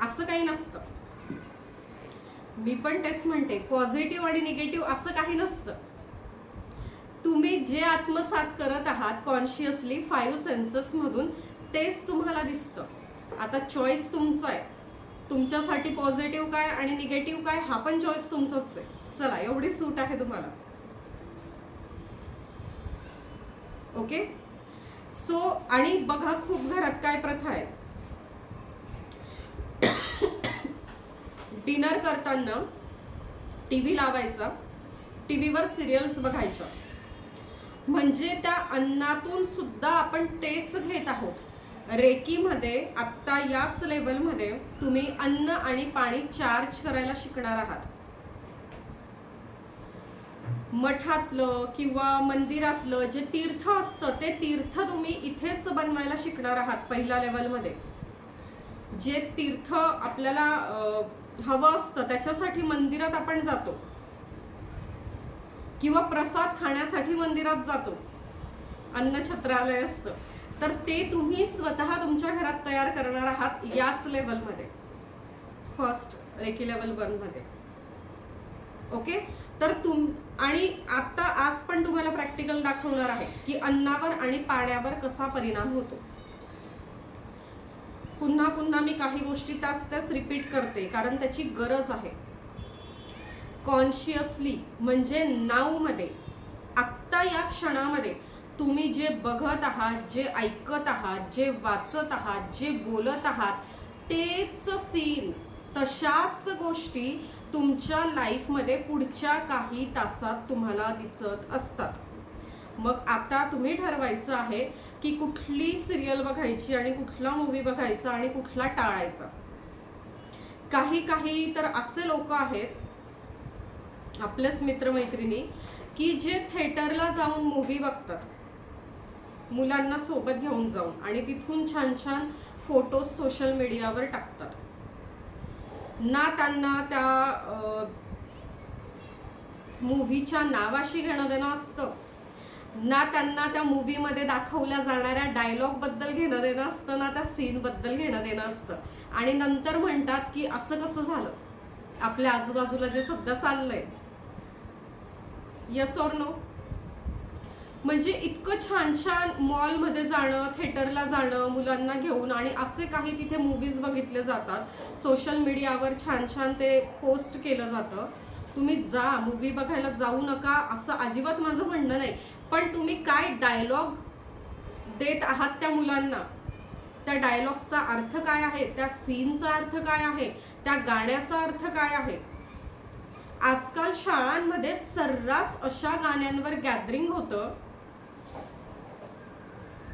असं काही नसतं. मी पण तेच म्हणते, पॉझिटिव्ह आणि निगेटिव्ह असं काही नसतं. तुम्ही जे आत्मसात करत आहात कॉन्शियसली 5 सेन्सेस मधून, तेच तुम्हाला दिसतं. आता चॉईस तुमचा आहे. तुमच्यासाठी पॉझिटिव्ह काय आणि निगेटिव्ह काय हा पण चॉईस तुमचाच आहे. चला, एवढी सूट आहे तुम्हाला. ओके. सो आणि बघा, खूप घरात काय प्रथा आहे, डिनर करताना टी व्ही लावायचा, टी व्हीवर सिरियल्स बघायच्या, म्हणजे त्या अन्नातून सुद्धा आपण तेच घेत आहोत. रेकीमध्ये आत्ता याच लेवलमध्ये तुम्ही अन्न आणि पाणी चार्ज करायला शिकणार आहात. मठातलं किंवा मंदिरातलं जे तीर्थ असतं ते तीर्थ तुम्ही इथेच बनवायला शिकणार आहात. पहिल्या लेवलमध्ये जे तीर्थ आपल्याला हवं असतं त्याच्यासाठी मंदिरात आपण जातो किंवा प्रसाद खाण्यासाठी मंदिरात जातो, अन्नछत्रालय असतं, तर ते तुम्ही स्वतः तुमच्या घरात तयार करणार आहात याच लेवलमध्ये, फर्स्ट रेकी लेवल 1 मध्ये. ओके, तर आणि आता आज पण तुम्हाला प्रॅक्टिकल दाखवणार आहे की अन्नावर आणि पाण्यावर कसा परिणाम होतो. पुन्हा पुन्हा मी काही गोष्टी त्याच रिपीट करते कारण त्याची गरज आहे. कॉन्शियसली म्हणजे नाऊ मध्ये, आत्ता या क्षणामध्ये तुम्ही जे बघत आहात, जे ऐकत आहात, जे वाचत आहात, जे बोलत आहात, तेच सीन, तशाच गोष्टी तुमच्या लाईफमध्ये पुढच्या काही तासात तुम्हाला दिसत असतात. मग आता तुम्ही ठरवायचं आहे की कुठली सिरियल बघायची आणि कुठला मूवी बघायचा आणि कुठला टाळायचा. काही तर असे लोक आहेत आपलेच मित्रमैत्रिणी की जे थिएटरला जाऊन मूवी बघतात, मुलांना सोबत घेऊन जाऊन, आणि तिथून छान छान फोटोज सोशल मीडियावर टाकतात. ना त्यांना त्या मूवीच्या नावाशी घेणं देणं असतं, ना त्यांना त्या मूवीमध्ये दाखवल्या जाणाऱ्या डायलॉग बद्दल घेणं देणं असतं, ना त्या सीन बद्दल घेणं देणं असतं. आणि नंतर म्हणतात की असं कसं झालं आपल्या आजूबाजूला जे सध्या चाललंय. Yes or no? म्हणजे इतकं छान छान मॉलमध्ये जाणं, थिएटरला जाणं मुलांना घेऊन, आणि असे काही तिथे मूवीज बघितले जातात, सोशल मीडियावर छान छान ते पोस्ट केलं जातं. तुम्ही जा, मूवी बघायला जाऊ नका असं अजिबात माझं म्हणणं नाही, पण तुम्ही काय डायलॉग देत आहात त्या मुलांना, त्या डायलॉगचा अर्थ काय आहे, त्या सीनचा अर्थ काय आहे, त्या गाण्याचा अर्थ काय आहे. आजकाल शाळांमध्ये सर्रास अशा गाण्यांवर गॅदरिंग होतं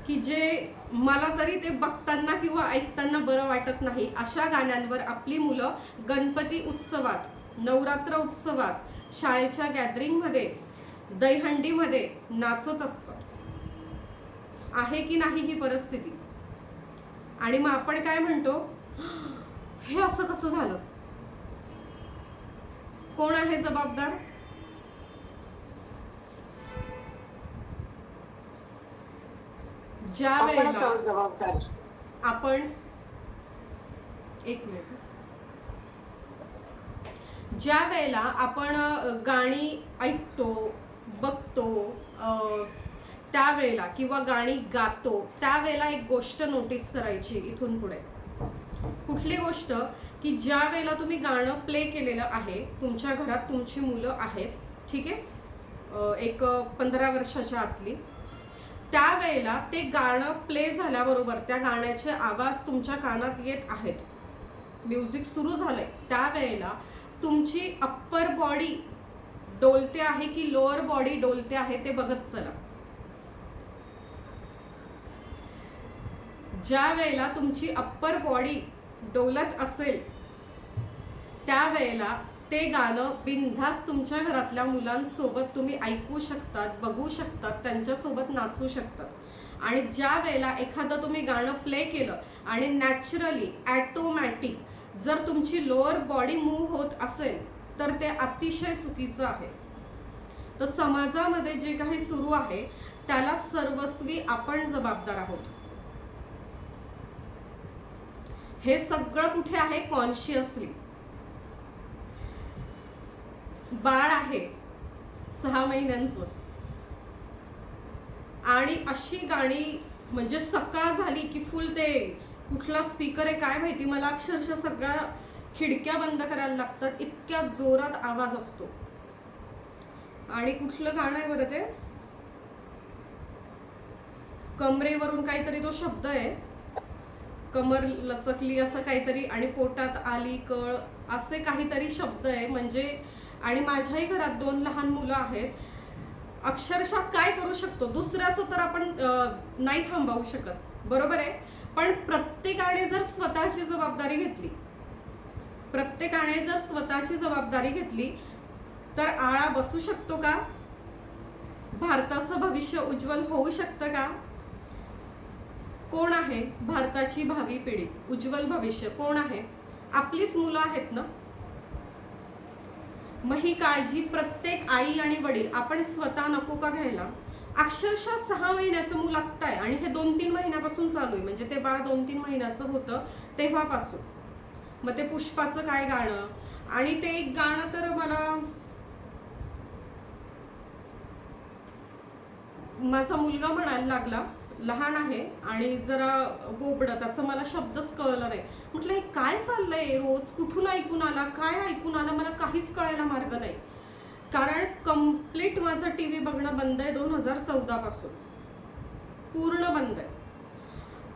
की जे मला तरी ते बघताना किंवा ऐकताना बरं वाटत नाही. अशा गाण्यांवर आपली मुलं गणपती उत्सवात, नवरात्र उत्सवात, शाळेच्या गॅदरिंगमध्ये, दहीहंडीमध्ये नाचत असतात. आहे की नाही ही परिस्थिती? आणि मग आपण काय म्हणतो, हे असं कसं झालं? कोण आहे जबाबदार? ज्या वेळेला आपण ज्या वेळेला आपण गाणी ऐकतो, बघतो, त्यावेळेला किंवा गाणी गातो, त्यावेळेला एक गोष्ट नोटीस करायची इथून पुढे. कुठली गोष्ट? की ज्या वेळेला तुम्ही गाणं प्ले केलेलं आहे, तुमच्या घरात तुमची मुलं आहेत, ठीक आहे, एक 15 वर्षाच्या आतली, त्यावेळेला ते गाणं प्ले झाल्याबरोबर त्या गाण्याचे आवाज तुमच्या कानात येत आहेत, म्युझिक सुरू झालंय, त्यावेळेला तुमची अप्पर बॉडी डोलते आहे की लोअर बॉडी डोलते आहे ते बघत चला. ज्या वेळेला तुमची अप्पर बॉडी डोलत असेल त्यावेळेला ते गाणं बिनधास्त तुमच्या घरातल्या मुलांसोबत तुम्ही ऐकू शकतात, बघू शकतात, त्यांच्यासोबत नाचू शकतात. आणि ज्या वेळेला एखादं तुम्ही गाणं प्ले केलं आणि नॅचरली ॲटोमॅटिक जर तुमची लोअर बॉडी मूव्ह होत असेल तर ते अतिशय चुकीचं आहे. तर समाजामध्ये जे काही सुरू आहे त्याला सर्वस्वी आपण जबाबदार आहोत. हे सगळं कुठे आहे? कॉन्शियसली. बाळ आहे 6 महिन्यांचं आणि अशी गाणी, म्हणजे सकाळ झाली की फुल ते कुठला स्पीकर आहे काय माहिती, मला अक्षरशः सगळ्या खिडक्या बंद करायला लागतात, इतक्या जोरात आवाज असतो. आणि कुठलं गाणं आहे बरं ते, कमरेवरून काहीतरी तो शब्द आहे, कमर लचकली असं काहीतरी, आणि पोटात आली कळ असे काहीतरी शब्द आहे. म्हणजे आणि माझ्याही घरात 2 लहान मुलं आहेत. अक्षरशः काय करू शकतो, दुसऱ्याचं तर आपण नाही थांबवू शकत, बरोबर आहे. पण प्रत्येकाने जर स्वतःची जबाबदारी घेतली तर आळा बसू शकतो का? भारताचं भविष्य उज्ज्वल होऊ शकतं का? कोण आहे भारताची भावी पिढी, उज्ज्वल भविष्य कोण आहे? आपलीच मुलं आहेत ना. मग ही काळजी प्रत्येक आई आणि वडील आपण स्वतः नको का घ्यायला? अक्षरशः 6 महिन्याचं मूल आत्ता आहे आणि हे 2-3 महिन्यापासून चालू आहे. म्हणजे ते बाळ 2-3 महिन्याचं होतं तेव्हापासून. मग ते पुष्पाचं काय गाणं, आणि ते एक गाणं तर मला माझा मुलगा म्हणायला लागला, लहान आहे आणि जरा बोबडं, त्याचं मला शब्दच कळलं नाही. म्हटलं हे काय चाललंय, रोज कुठून ऐकून आला, काय ऐकून आला, मला काहीच कळायला मार्ग नाही. कारण कम्प्लीट माझा टीव्ही बघणं बंद आहे 2014 पासून, पूर्ण बंद आहे.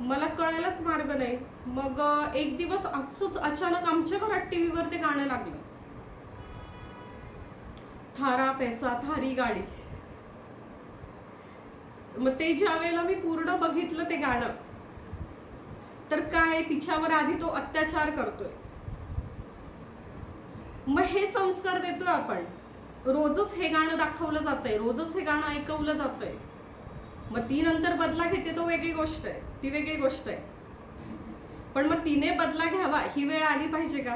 मला कळायलाच मार्ग नाही. मग एक दिवस असंच अचानक आमच्या घरात टीव्हीवर ते गाणं लागलं, थारा पैसा थारी गाडी. मग ते ज्या वेळेला मी पूर्ण बघितलं ते गाणं, तर काय तिच्यावर आधी तो अत्याचार करतोय. मग हे संस्कार देतोय आपण, रोजच हे गाणं दाखवलं जातंय, रोजच हे गाणं ऐकवलं जातंय. मग ती नंतर बदला घेते तो वेगळी गोष्ट आहे, ती वेगळी गोष्ट आहे. पण मग तिने बदला घ्यावा ही वेळ आली पाहिजे का?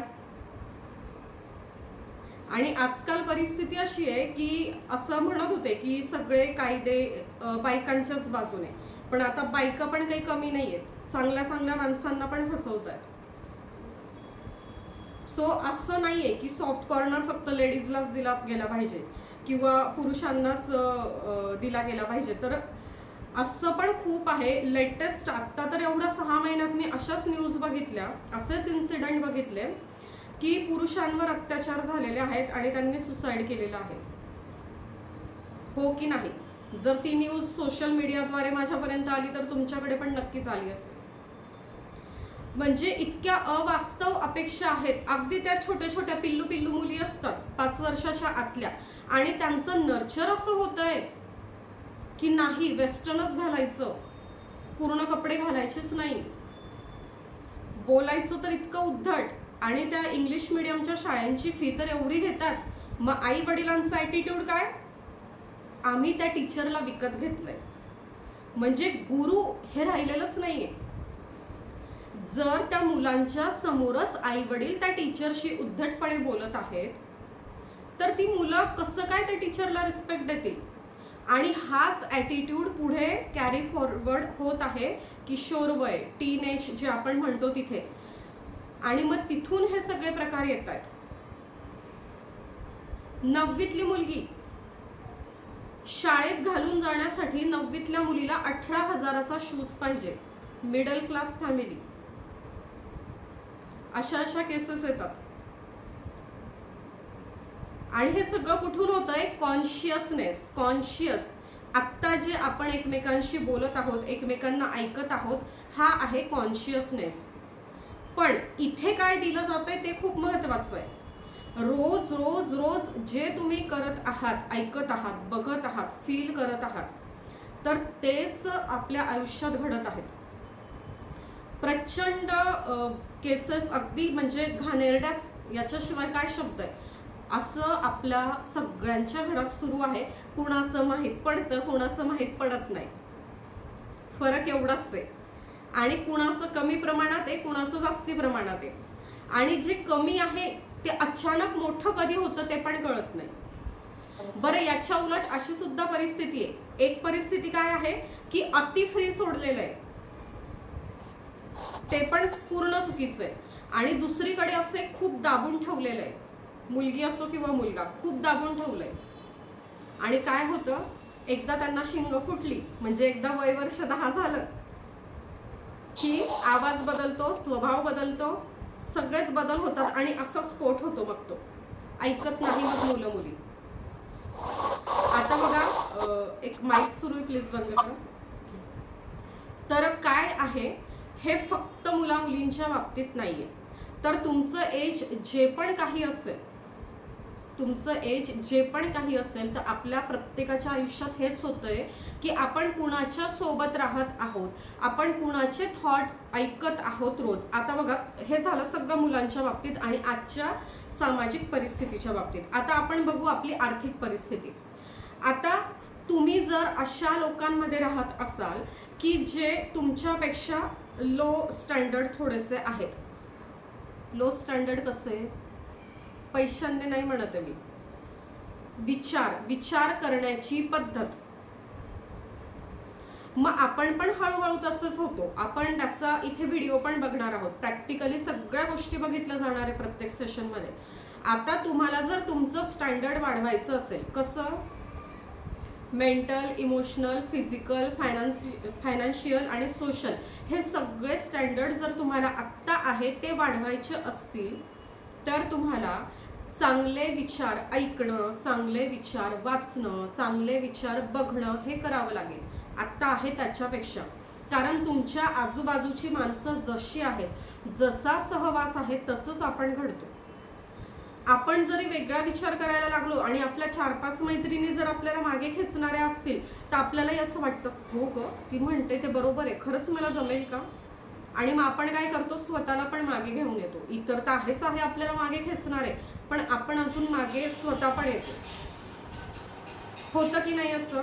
आणि आजकाल परिस्थिती अशी आहे की असं म्हणत होते की सगळे कायदे बायकांच्याच बाजूने, पण आता बायका पण काही कमी नाही आहेत, चांगल्या माणसांना पण फसवतात. सो असं नाहीये की सॉफ्ट कॉर्नर फक्त लेडीजलाच दिला गेला पाहिजे किंवा पुरुषांनाच दिला गेला पाहिजे. तर असं पण खूप आहे. लेटेस्ट आत्ता तर एवढ्या 6 महिन्यात मी अशाच न्यूज बघितल्या, असेच इन्सिडेंट बघितले की पुरुषांवर अत्याचार झालेले आहेत आणि त्यांनी सुसाईड केलेलं आहे. हो की नाही? जर ती न्यूज सोशल मीडियाद्वारे माझ्यापर्यंत आली तर तुमच्याकडे पण नक्कीच आली असेल. म्हणजे इतक्या अवास्तव अपेक्षा आहेत. अगदी त्या छोट्या छोट्या पिल्लू मुली असतात 5 वर्षाच्या आतल्या, आणि त्यांचं नर्चर असं होतंय की नाही वेस्टर्नच घालायचं, पूर्ण कपडे घालायचेच नाही, बोलायचं तर इतकं उद्धट. आणि त्या इंग्लिश मिडियमच्या शाळांची फी तर एवढी घेतात. मग आई वडिलांचा ॲटिट्यूड काय? आम्ही त्या टीचरला विकत घेतलंय. म्हणजे गुरु हे राहिलेलंच नाहीये. जर त्या मुलांच्या समोरच आई वडील त्या टीचरशी उद्धटपणे बोलत आहेत तर ती मुलं कसं काय त्या टीचरला रिस्पेक्ट देतील? आणि हाच ॲटिट्यूड पुढे कॅरी फॉरवर्ड होत आहे किशोर वय, टीनेज जे आपण म्हणतो तिथे, आणि मग तिथून हे सगळे प्रकार येत आहेत. 9वीतली मुलगी शाळेत घालून जाण्यासाठी 9वीतल्या मुलीला 18,000चा शूज पाहिजे. मिडल क्लास फॅमिली, अशा केसेस येतात. आणि हे सगळं कुठून होतंय? कॉन्शियस. आत्ता जे आपण एकमेकांशी बोलत आहोत, एकमेकांना ऐकत आहोत, हा आहे कॉन्शियसनेस. पण इथे काय दिलं जातंय ते खूप महत्वाचं आहे. रोज रोज रोज जे तुम्ही करत आहात, ऐकत आहात, बघत आहात, फील करत आहात, तर तेच आपल्या आयुष्यात घडत आहेत. प्रचंड केसेस, अगदी म्हणजे घाणेरड्याच, याच्याशिवाय काय शब्द आहे, असं आपल्या सगळ्यांच्या घरात सुरू आहे. कुणाचं माहीत पडतं, कुणाचं माहीत पडत नाही, फरक एवढाच आहे. आणि कुणाचं कमी प्रमाणात आहे, कुणाचं जास्ती प्रमाणात आहे. आणि जे कमी आहे ते अचानक मोठं कधी होतं ते पण कळत नाही. बरं, याच्या उलट अशी सुद्धा परिस्थिती आहे. एक परिस्थिती काय आहे की अति फ्री सोडलेलं आहे, ते पण पूर्ण चुकीचं आहे. आणि दुसरीकडे असे खूप दाबून ठेवलेलं आहे, मुलगी असो किंवा मुलगा, खूप दाबून ठेवलंय. आणि काय होतं, एकदा त्यांना शिंग फुटली म्हणजे एकदा वय वर्ष 10 झालं की आवाज बदलतो, स्वभाव बदलतो, सगळेच बदल होतात आणि असा स्फोट होतो. मग तो ऐकत नाही मग मुलं मुली. आता बघा, एक माईक सुरू आहे, प्लीज बंद करा. तर काय आहे, हे फक्त मुला मुलींच्या बाबतीत नाही आहे. तर तुमचं एज जे पण काही असेल, तर आपल्या प्रत्येकाच्या आयुष्यात हेच होतंय की आपण कुणाच्या सोबत राहत आहोत, आपण कुणाचे थॉट ऐकत आहोत रोज. आता बघा, हे झालं सगळं मुलांच्या बाबतीत आणि आजच्या सामाजिक परिस्थितीच्या बाबतीत. आता आपण बघू आपली आर्थिक परिस्थिती. आता तुम्ही जर अशा लोकांमध्ये राहत असाल की जे तुमच्यापेक्षा लो स्टँडर्ड थोडेसे आहेत. लो स्टँडर्ड कसे? पैशांनी नाही म्हणत आहे मी, विचार करण्याची पद्धत. मग आपण पण हळूहळू तसंच होतो. आपण त्याचा इथे व्हिडिओ पण बघणार आहोत. प्रॅक्टिकली सगळ्या गोष्टी बघितल्या जाणार आहे प्रत्येक सेशनमध्ये. आता तुम्हाला जर तुमचं स्टँडर्ड वाढवायचं असेल, कसं? मेंटल, इमोशनल, फिजिकल, फायनान्शियल आणि सोशल, हे सगळे स्टँडर्ड जर तुम्हाला आत्ता आहे ते वाढवायचे असतील तर तुम्हाला चांगले विचार ऐकणं, चांगले विचार वाचणं, चांगले विचार बघणं हे करावं लागेल आत्ता आहे त्याच्यापेक्षा. कारण तुमच्या आजूबाजूची माणसं जशी आहेत, जसा सहवास आहे तसंच आपण घडतो. आपण जरी वेगळा विचार करायला लागलो आणि आपल्या 4-5 मैत्रिणी जर आपल्याला मागे खेचणाऱ्या असतील तर आपल्यालाही असं वाटतं, हो ग, ती म्हणते ते बरोबर आहे, खरंच मला जमेल का? आणि मग आपण काय करतो, स्वतःला पण मागे घेऊन येतो. इतर तर आहेच आहे आपल्याला मागे खेचणारे, पण आपण अजून मागे स्वतः पण येतो. होतं की नाही असं?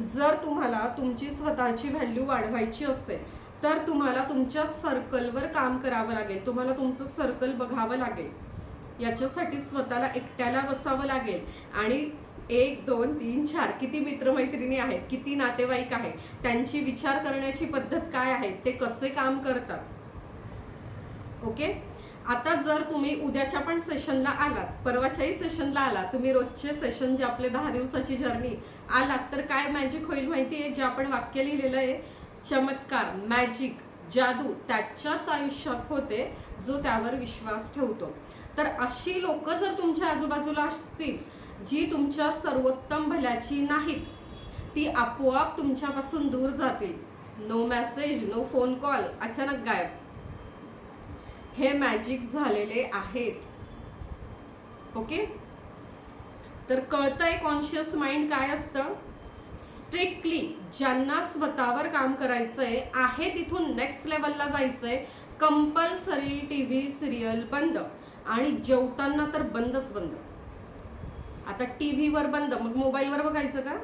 जर तुम्हाला तुमची स्वतःची व्हॅल्यू वाढवायची असेल तर तुम्हाला तुमच्या सर्कलवर काम करावं लागेल. तुम्हाला तुमचं सर्कल बघावं लागेल. याच्यासाठी स्वतःला एकट्याला बसावं लागेल आणि 1, 2, 3, 4 किती मित्रमैत्रिणी आहेत, किती नातेवाईक आहेत, त्यांची विचार करण्याची पद्धत काय आहे, ते कसे काम करतात. ओके. आता जर तुम्ही उद्याच्या पण सेशनला आलात, परवाच्याही सेशनला आलात, तुम्ही रोजचे सेशन जे आपले 10 दिवसाची जर्नी आलात, तर काय मॅजिक होईल माहिती आहे? जे आपण वाक्य लिहिलेलं आहे, चमत्कार, मॅजिक, जादू त्याच्याच आयुष्यात होते जो त्यावर विश्वास ठेवतो. तर अशी लोक जर तुमच्या आजूबाजूला असतील जी तुमच्या सर्वोत्तम भल्याची नाहीत, ती आपोआप तुमच्यापासून दूर जातील. No message, no phone call, अचानक गायब. हे मॅजिक झालेले आहेत. ओके. तर कळतंय कॉन्शियस माइंड काय असतं? स्ट्रिक्टली ज्यांना स्वतःवर काम करायचंय आहे, तिथून नेक्स्ट लेवलला जायचंय, कंपल्सरी टीव्ही सिरियल बंद आणि जेवताना तर बंदच बंद. आता टीव्हीवर बंद, मग मोबाईलवर बघायचं का?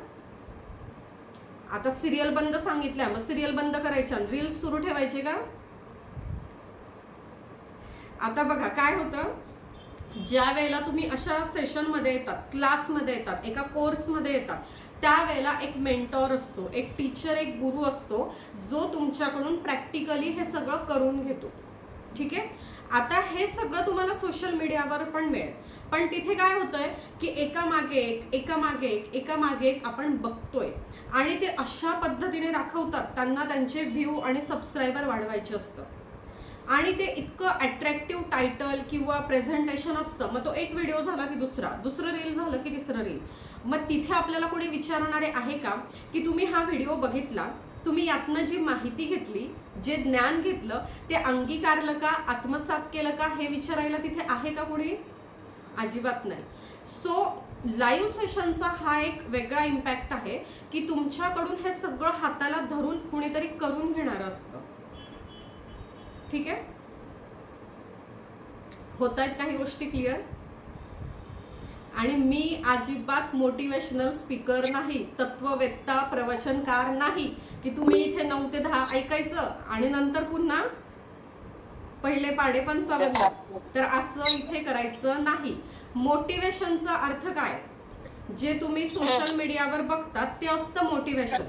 आता सिरियल बंद सांगितल्या, मग सिरियल बंद करायच्या, रील्स सुरू ठेवायचे का? आता बघा काय होतं, ज्या वेळेला तुम्ही अशा सेशनमध्ये येतात, क्लासमध्ये येतात, एका कोर्समध्ये येतात, त्यावेळेला एक मेंटॉर असतो, एक टीचर, एक गुरु असतो जो तुमच्याकडून प्रॅक्टिकली हे सगळं करून घेतो. ठीक आहे. आता हे सगळं तुम्हाला सोशल मीडियावर पण मिळेल, पण तिथे काय होतंय की एकामागे एक आपण बघतोय आणि ते अशा पद्धतीने दाखवतात, त्यांना त्यांचे व्ह्यू आणि सबस्क्रायबर वाढवायचे असतं आणि ते इतकं अट्रॅक्टिव्ह टायटल किंवा प्रेझेंटेशन असतं. मग तो एक व्हिडिओ झाला की दुसरं रील झालं की तिसरं रील. मग तिथे आपल्याला कोणी विचारणारे आहे का की तुम्ही हा व्हिडिओ बघितला, तुम्ही यातनं जी माहिती घेतली, जे ज्ञान घेतलं, ते अंगीकारलं का, आत्मसात केलं का, हे विचारायला तिथे आहे का कोणी? अजिबात नाही. सो लाईव्ह सेशनचा हा एक वेगळा इम्पॅक्ट आहे की तुमच्याकडून हे सगळं हाताला धरून कुणीतरी करून घेणारं असतं. ठीक आहे. होत आहेत काही गोष्टी क्लिअर? आणि मी अजिबात मोटिवेशनल स्पीकर नाही, तत्ववेत्ता, प्रवचनकार नाही की तुम्ही इथे 9 ते 10 ऐकायचं आणि नंतर पुन्हा पहिले पाडे पण चालत. तर असं इथे करायचं नाही. मोटिवेशनचा अर्थ काय? जे तुम्ही सोशल मीडियावर बघतात ते असतं मोटिवेशन.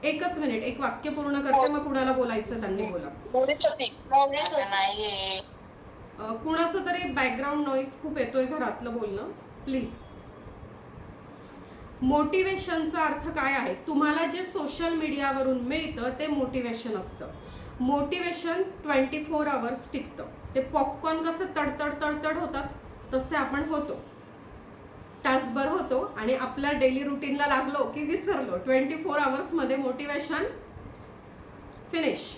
एकच मिनिट, एक वाक्य पूर्ण करते, मग कुणाला बोलायचं त्यांनी बोला. कुणाचं तरी बॅकग्राऊंड नॉईज खूप येतोय, घरातलं बोलणं प्लीज. मोटिवेशनचा अर्थ काय आहे? तुम्हाला जे सोशल मीडियावरून मिळतं ते मोटिवेशन असतं. मोटिवेशन 24 आवर्स टिकतं. ते पॉपकॉर्न कसं तडतड होतात तसे आपण होतो, तासभर होतो आणि आपल्या डेली रुटीनला लागलो की विसरलो. 24 आवर्समध्ये मोटिवेशन फिनिश.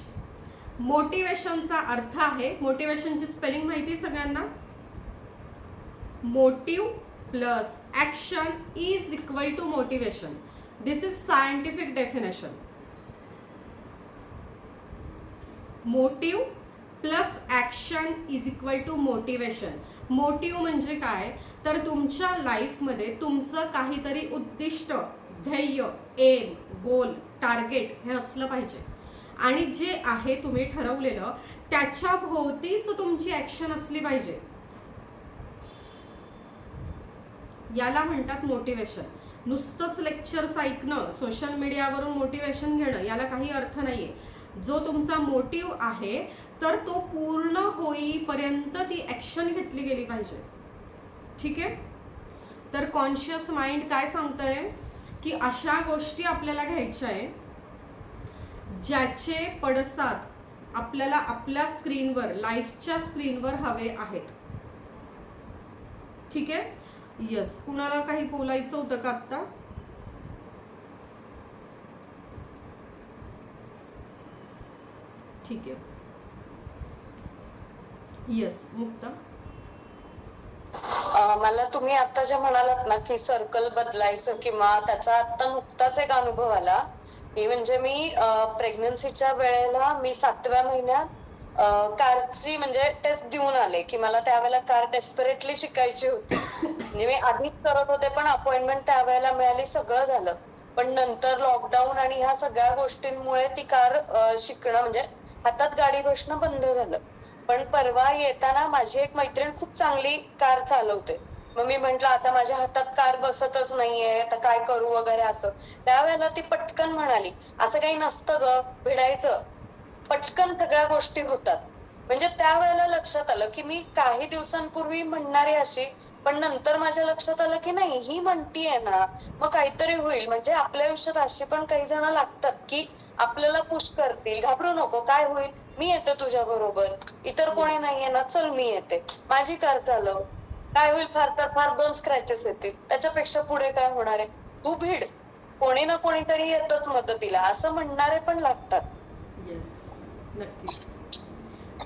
मोटिवेशनचा अर्थ आहे, मोटिवेशनची स्पेलिंग माहिती आहे सगळ्यांना? Motive plus action is equal to motivation. This is scientific definition. Motive plus action is equal to motivation. Motive म्हणजे काय, तर तुमच्या लाईफमध्ये तुमचं काहीतरी उद्दिष्ट, ध्येय, एम, गोल, टार्गेट हे असलं पाहिजे. आणि जे आहे तुम्ही ठरवलेलं त्याच्या भोवतीच तुमची ॲक्शन असली पाहिजे. याला म्हणतात मोटिवेशन. नुसतंच लेक्चर्स ऐकणं, सोशल मीडियावरून मोटिवेशन घेणं याला काही अर्थ नाहीये. जो तुमचा मोटिव्ह आहे तर तो पूर्ण होईपर्यंत ती ॲक्शन घेतली गेली पाहिजे. ठीक आहे. तर कॉन्शियस माइंड काय सांगतंय की अशा गोष्टी आपल्याला घ्यायच्या आहे ज्याचे पडसाद आपल्याला आपल्या स्क्रीनवर, लाईफच्या स्क्रीनवर हवे आहेत. ठीक आहे. यस, कुणाला काही बोलायचं होतं का आत्ता? ठीक आहे. यस, मुक्ता. मला तुम्ही आता जे म्हणालात ना की सर्कल बदलायचं किंवा त्याचा आता नुकताच एक अनुभव आला की म्हणजे मी प्रेग्नन्सीच्या वेळेला मी 7व्या महिन्यात कारची म्हणजे टेस्ट देऊन आले की मला त्यावेळेला कार डेस्परेटली शिकायची होती. म्हणजे मी आधीच करत होते पण अपॉइंटमेंट त्यावेळेला मिळाली, सगळं झालं. पण नंतर लॉकडाऊन आणि ह्या सगळ्या गोष्टींमुळे ती कार शिकणं म्हणजे हातात गाडी बसणं बंद झालं. पण परवा येताना माझी एक मैत्रीण खूप चांगली कार चालवते. मग मी म्हंटल आता माझ्या हातात कार बसतच नाहीये, आता काय करू वगैरे असं. त्यावेळेला ती पटकन म्हणाली, असं काही नसतं ग, भिडायचं, पटकन सगळ्या गोष्टी होतात. म्हणजे त्यावेळेला लक्षात आलं की मी काही दिवसांपूर्वी म्हणणारी अशी, पण नंतर माझ्या लक्षात आलं की नाही, ही म्हणतीये ना मग काहीतरी होईल. म्हणजे आपल्या आयुष्यात अशी पण काही जण लागतात की आपल्याला पुश करतील, घाबरू नको, काय होईल, मी येते तुझ्या बरोबर, इतर कोणी नाहीये ना, चल मी येते, माझी कार चालव, काय होईल, फार तर फार 2 स्क्रॅचेस येतील, त्याच्यापेक्षा पुढे काय होणार आहे, तू भीड, कोणी ना कोणीतरी येतच मदतीला, असं म्हणणारे पण लागतात. येस, नक्कीच.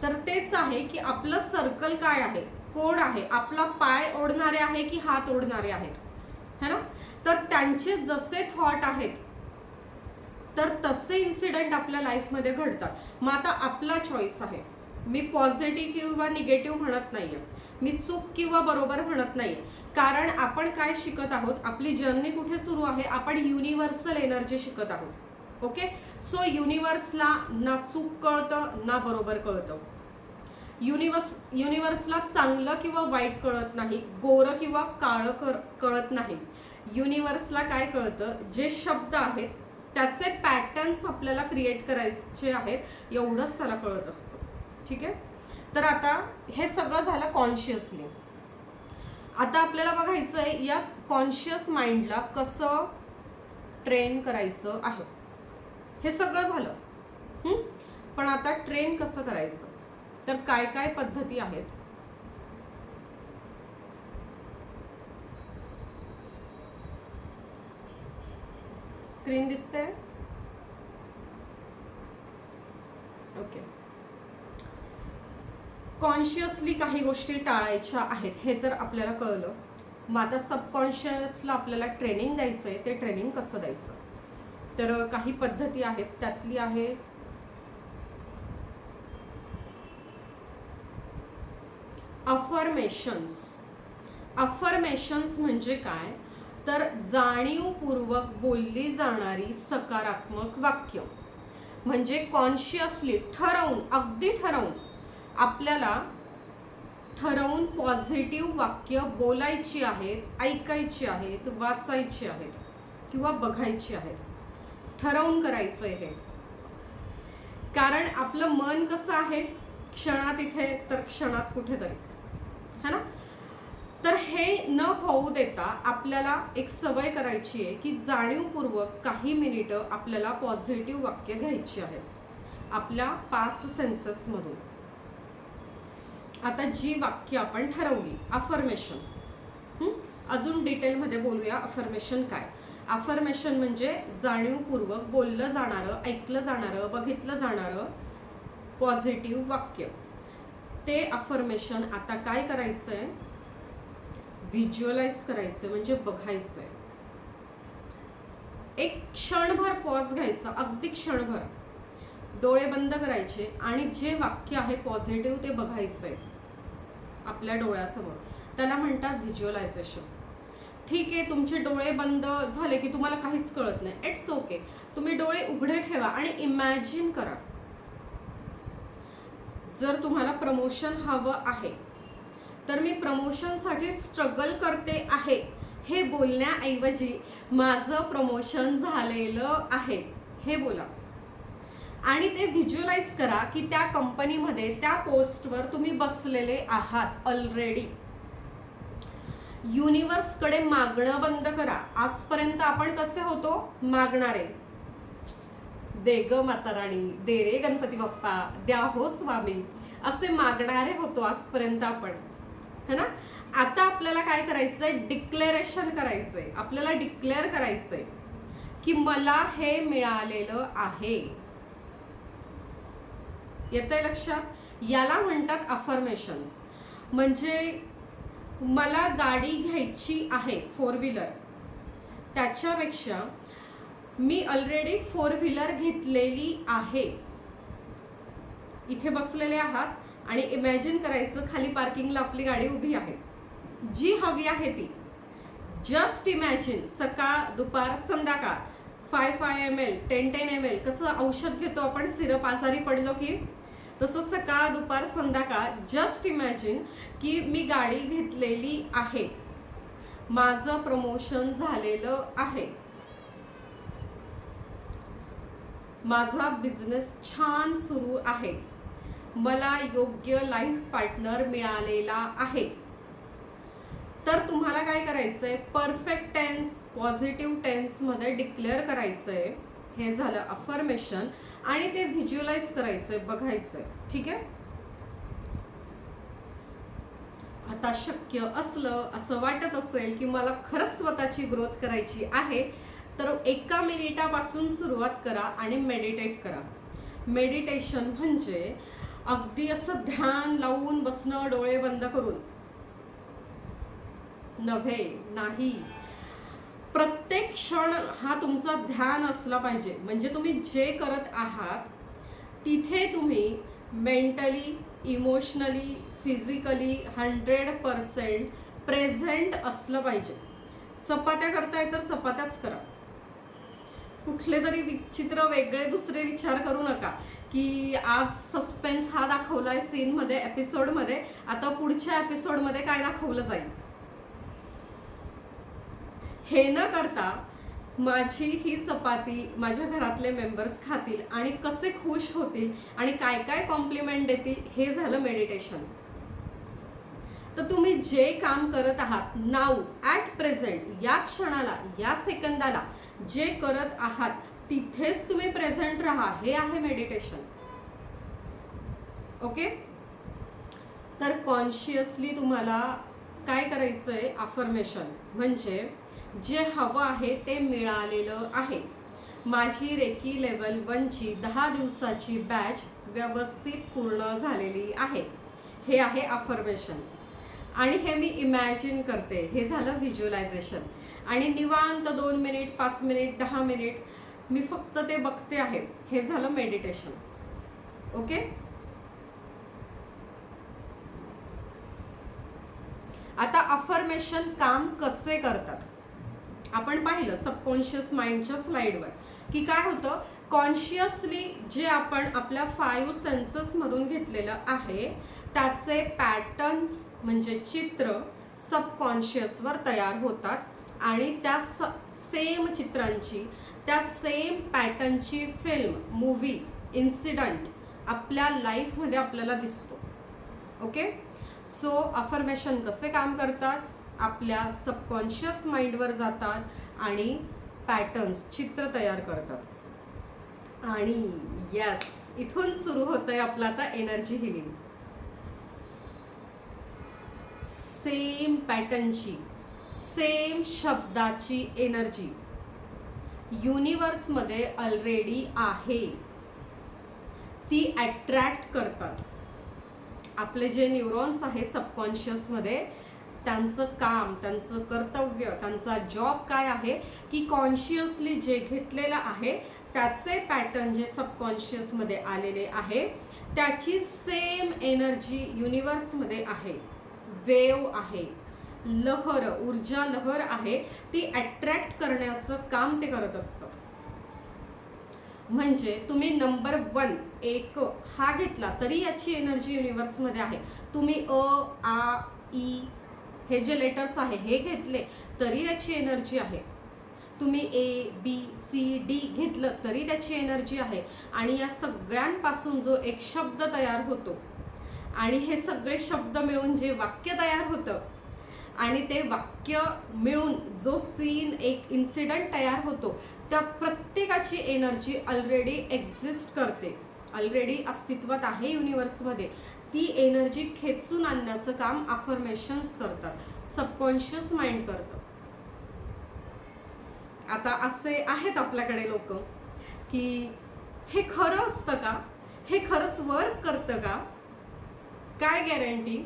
तर तेच आहे की आपलं सर्कल काय आहे, कोण आहे, आपला पाय ओढणारे आहे की हात ओढणारे आहेत, है ना? तर त्यांचे जसे थॉट आहेत तर तसे इन्सिडेंट आपल्या लाईफमध्ये घडतात. मग आता आपला चॉईस आहे. मी पॉझिटिव्ह किंवा निगेटिव्ह म्हणत नाहीये, मी चूक किंवा बरोबर म्हणत नाही. कारण आपण काय शिकत आहोत, आपली जर्नी कुठे सुरू आहे, आपण युनिव्हर्सल एनर्जी शिकत आहोत. ओके. सो युनिव्हर्सला ना चूक कळतं ना बरोबर कळतं. युनिव्हर्सला चांगलं किंवा वाईट कळत नाही, गोरं किंवा काळं कळत नाही. युनिव्हर्सला काय कळतं, जे शब्द आहेत त्याचे पॅटर्न्स आपल्याला क्रिएट करायचे आहेत, एवढंच त्याला कळत असतं. ठीक आहे. तर आता हे सगळं झालं कॉन्शियसली. आता आपल्याला बघायचं आहे या कॉन्शियस माइंडला कसं ट्रेन करायचं आहे. हे सगळं झालं, पण आता ट्रेन कसं करायचं, तर काय काय पद्धती आहेत. स्क्रीन दिसते? ओके. कॉन्शियसली काही गोष्टी टाळायच्या आहेत हे तर आपल्याला कळलं. मग आता सबकॉन्शियसला आपल्याला ट्रेनिंग द्यायचं आहे, ते ट्रेनिंग कसं द्यायचं. तर काही पद्धती आहेत, त्यातली आहे अफर्मेशन्स. अफर्मेशन्स म्हणजे काय, तर जाणीवपूर्वक बोलली जाणारी सकारात्मक वाक्य. म्हणजे कॉन्शियसली ठरवून, अगदी ठरवून आपल्याला ठरवून पॉझिटिव्ह वाक्य बोलायची आहेत, ऐकायची आहेत, वाचायची आहेत किंवा बघायची आहेत. ठरवून करायचं आहे हे. कारण आपलं मन कसं आहे, क्षणात इथे तर क्षणात कुठेतरी, है ना? तर हे न होऊ देता आपल्याला एक सवय करायची आहे की जाणीवपूर्वक काही मिनिटं आपल्याला पॉझिटिव्ह वाक्य घ्यायची आहेत आपल्या 5 सेन्सेसमधून. आता जी वाक्य आपण ठरवली, अफर्मेशन, अजून डिटेलमध्ये बोलूया अफर्मेशन काय. अफर्मेशन म्हणजे जाणीवपूर्वक बोललं जाणारं, ऐकलं जाणारं, बघितलं जाणारं पॉझिटिव्ह वाक्य. ते अफर्मेशन आता काय करायचंय, व्हिज्युअलाइज करायचं म्हणजे बघायचंय. एक क्षणभर पॉज घ्यायचा, अगदी क्षणभर डोळे बंद करायचे आणि जे वाक्य आहे पॉझिटिव्ह ते बघायचंय आपल्या डोळ्यासमोर. त्याला म्हणतात व्हिज्युअलायझेशन. ठीक आहे, तुमचे डोळे बंद झाले की तुम्हाला काहीच कळत नाही, इट्स ओके. तुम्ही डोळे उघडे ठेवा आणि इमॅजिन करा, जर तुम्हाला प्रमोशन हवं आहे तर मी प्रमोशनसाठी स्ट्रगल करते आहे हे बोलण्याऐवजी माझं प्रमोशन झालेलं आहे हे बोला. आणि ते व्हिज्युअलाइज करा की त्या कंपनीमध्ये त्या पोस्टवर तुम्ही बसलेले आहात ऑलरेडी. युनिवर्सकडे मागणं बंद करा. आजपर्यंत आपण कसे होतो, मागणारे. दे ग माता राणी, दे रे गणपती बाप्पा, द्या हो स्वामी, असे मागणारे होतो आजपर्यंत आपण, है ना. आता आपल्याला काय करायचंय, डिक्लेरेशन करायचंय. आपल्याला डिक्लेअर करायचंय की मला हे मिळालेलं आहे. येतंय लक्षात? याला म्हणतात अफर्मेशन्स. म्हणजे मला गाडी घ्यायची आहे 4 व्हीलर, त्याच्यापेक्षा मी ऑलरेडी 4 व्हीलर घेतलेली आहे. इथे बसलेले आहात आणि इमॅजिन करायचं खाली पार्किंगला आपली गाडी उभी आहे, जी हवी आहे ती. जस्ट इमॅजिन, सकाळ दुपार संध्याकाळ 5 ml 10 ml, कसं औषध घेतो आपण सिरप आजारी पडलो की, तसं सकाळ दुपार संध्याकाळ जस्ट इमॅजिन की मी गाडी घेतलेली आहे, माझं प्रमोशन झालेलं आहे, माझा बिझनेस छान सुरू आहे, मला योग्य लाईफ पार्टनर मिळालेला आहे. तर तुम्हाला काय करायचंय, परफेक्ट टेन्स, पॉझिटिव्ह टेन्स मध्ये डिक्लेअर करायचंय. हे झालं अफर्मेशन आणि ते व्हिज्युअलाइज करायचंय, बघायचंय. ठीक आहे. आता शक्य असलं, असं वाटत असेल की मला खरंच स्वतःची ग्रोथ करायची आहे, तर 1 मिनिटापासून सुरुवात करा आणि मेडिटेट करा. मेडिटेशन म्हणजे अगदी असं ध्यान लावून बसणं डोळे बंद करून नव्हे, नाही. प्रत्येक क्षण हा तुमचा ध्यान असला पाहिजे. म्हणजे तुम्ही जे करत आहात तिथे तुम्ही मेंटली, इमोशनली, फिजिकली 100% प्रेझेंट असलं पाहिजे. चपात्या करताय तर चपात्याच करा. कुठले तरी विचित्र वेगळे दुसरे विचार करू नका की आज सस्पेन्स हा दाखवलाय सीनमध्ये, एपिसोडमध्ये, आता पुढच्या एपिसोडमध्ये काय दाखवलं जाईल. हे न करता माझी ही चपाती माझ्या घरातले मेंबर्स खातील आणि कसे खुश होतील आणि काय काय कॉम्प्लिमेंट देतील, हे झालं मेडिटेशन. तर तुम्ही जे काम करत आहात नाऊ, ॲट प्रेझेंट, या क्षणाला, या सेकंदाला जे करत आहात तिथेच तुम्ही प्रेझेंट राहा. हे आहे मेडिटेशन. ओके. तर कॉन्शियसली तुम्हाला काय करायचंय, अफर्मेशन म्हणजे जे हवं आहे ते मिळालेलं आहे. माझी रेकी लेवल 1ची 10 दिवसाची बॅच व्यवस्थित पूर्ण झालेली आहे. हे आहे अफर्मेशन. आणि हे मी इमॅजिन करते. हे झालं व्हिज्युअलायझेशन. आणि निवांत 2 मिनिट, 5 मिनिट, 10 मिनिट मी फक्त ते बघते आहे. हे झालं मेडिटेशन. ओके. आता अफर्मेशन काम कसे करतात आपण पाहिलं सबकॉन्शियस माइंडच्या स्लाइडवर की काय होतं, कॉन्शियसली जे आपण आपल्या 5 सेन्सेस मधून घेतलेलं आहे त्याचे पॅटर्न्स म्हणजे चित्र सबकॉन्शियसवर तयार होतात आणि त्या सेम चित्रांची, त्या सेम पॅटर्नची फिल्म, मूवी, इन्सिडंट आपल्या लाईफमध्ये आपल्याला दिसतो. ओके. सो अफर्मेशन कसे काम करतात, आपल्या सबकॉन्शियस माइंडवर जातात आणि पॅटर्न्स, चित्र तयार करतात. आणि यस, इथून सुरू होतंय आपलं आता एनर्जी हिलिंग. सेम पॅटर्नची, सेम शब्दाची एनर्जी युनिवर्समध्ये ऑलरेडी आहे, ती अट्रॅक्ट करतात. आपले जे न्यूरॉन्स आहे सबकॉन्शियसमध्ये, त्यांचं काम, त्यांचं कर्तव्य, त्यांचा जॉब काय आहे की कॉन्शियसली जे घेतलेलं आहे त्याचे पॅटर्न जे सबकॉन्शियसमध्ये आलेले आहे त्याची सेम एनर्जी युनिवर्समध्ये आहे, वेव आहे, लहर, ऊर्जा लहर आहे, ती अट्रॅक्ट करण्याचं काम ते करत असतं. म्हणजे तुम्ही नंबर 1 एक हा घेतला तरी याची एनर्जी युनिवर्समध्ये आहे. तुम्ही अ, आ, ई हे जे लेटर्स आहे हे घेतले तरी त्याची एनर्जी आहे. तुम्ही ए, बी, सी, डी घेतलं तरी त्याची एनर्जी आहे. आणि या सगळ्यांपासून जो एक शब्द तयार होतो आणि हे सगळे शब्द मिळून जे वाक्य तयार होतं आणि ते वाक्य मिळून जो सीन, एक इन्सिडंट तयार होतो, त्या प्रत्येकाची एनर्जी ऑलरेडी एक्झिस्ट करते, ऑलरेडी अस्तित्वात आहे युनिवर्समध्ये. ती एनर्जी खेचून आणण्याचं काम अफर्मेशन्स करतात, सबकॉन्शियस माइंड करतं. आता असे आहेत आपल्याकडे लोक की हे खरं असतं का, हे खरंच वर्क करतं का, काय गॅरंटी.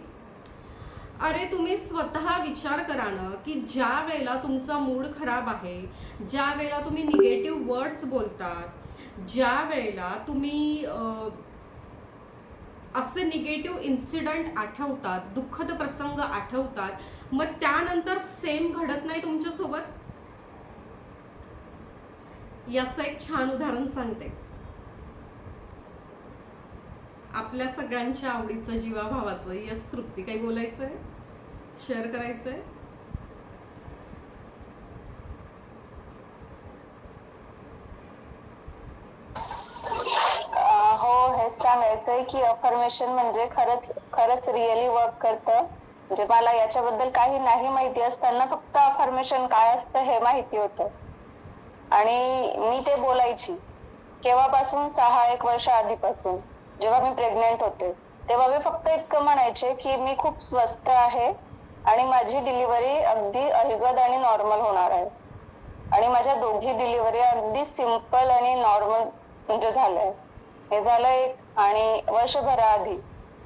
अरे तुम्ही स्वतः विचार करा ना की ज्या वेळेला तुमचा मूड खराब आहे, ज्या वेळेला तुम्ही निगेटिव्ह वर्ड्स बोलतात, ज्या वेळेला तुम्ही असे निगेटिव्ह इन्सिडंट आठवतात, दुःखद प्रसंग आठवतात, मग त्यानंतर सेम घडत नाही तुमच्यासोबत. याचं एक छान उदाहरण सांगते. आपल्या सगळ्यांच्या आवडीचं, जीवाभावाचं, यस तृप्ती, काही बोलायचंय, शेअर करायचंय? हो, हेच सांगायचंय की अफर्मेशन म्हणजे खरंच रिअली वर्क करतं. म्हणजे मला याच्याबद्दल काही नाही माहिती असताना फक्त अफर्मेशन काय असतं हे माहिती होतं आणि मी ते बोलायची. केव्हापासून 6-1 वर्ष आधीपासून, जेव्हा मी प्रेग्नेंट होते तेव्हा मी फक्त इतकं म्हणायचे की मी खूप स्वस्थ आहे आणि माझी डिलिव्हरी अगदी अलगद आणि नॉर्मल होणार आहे. आणि माझ्या दोघी डिलिव्हरी अगदी सिंपल आणि नॉर्मल म्हणजे झालंय. हे झालं एक. आणि वर्षभराआधी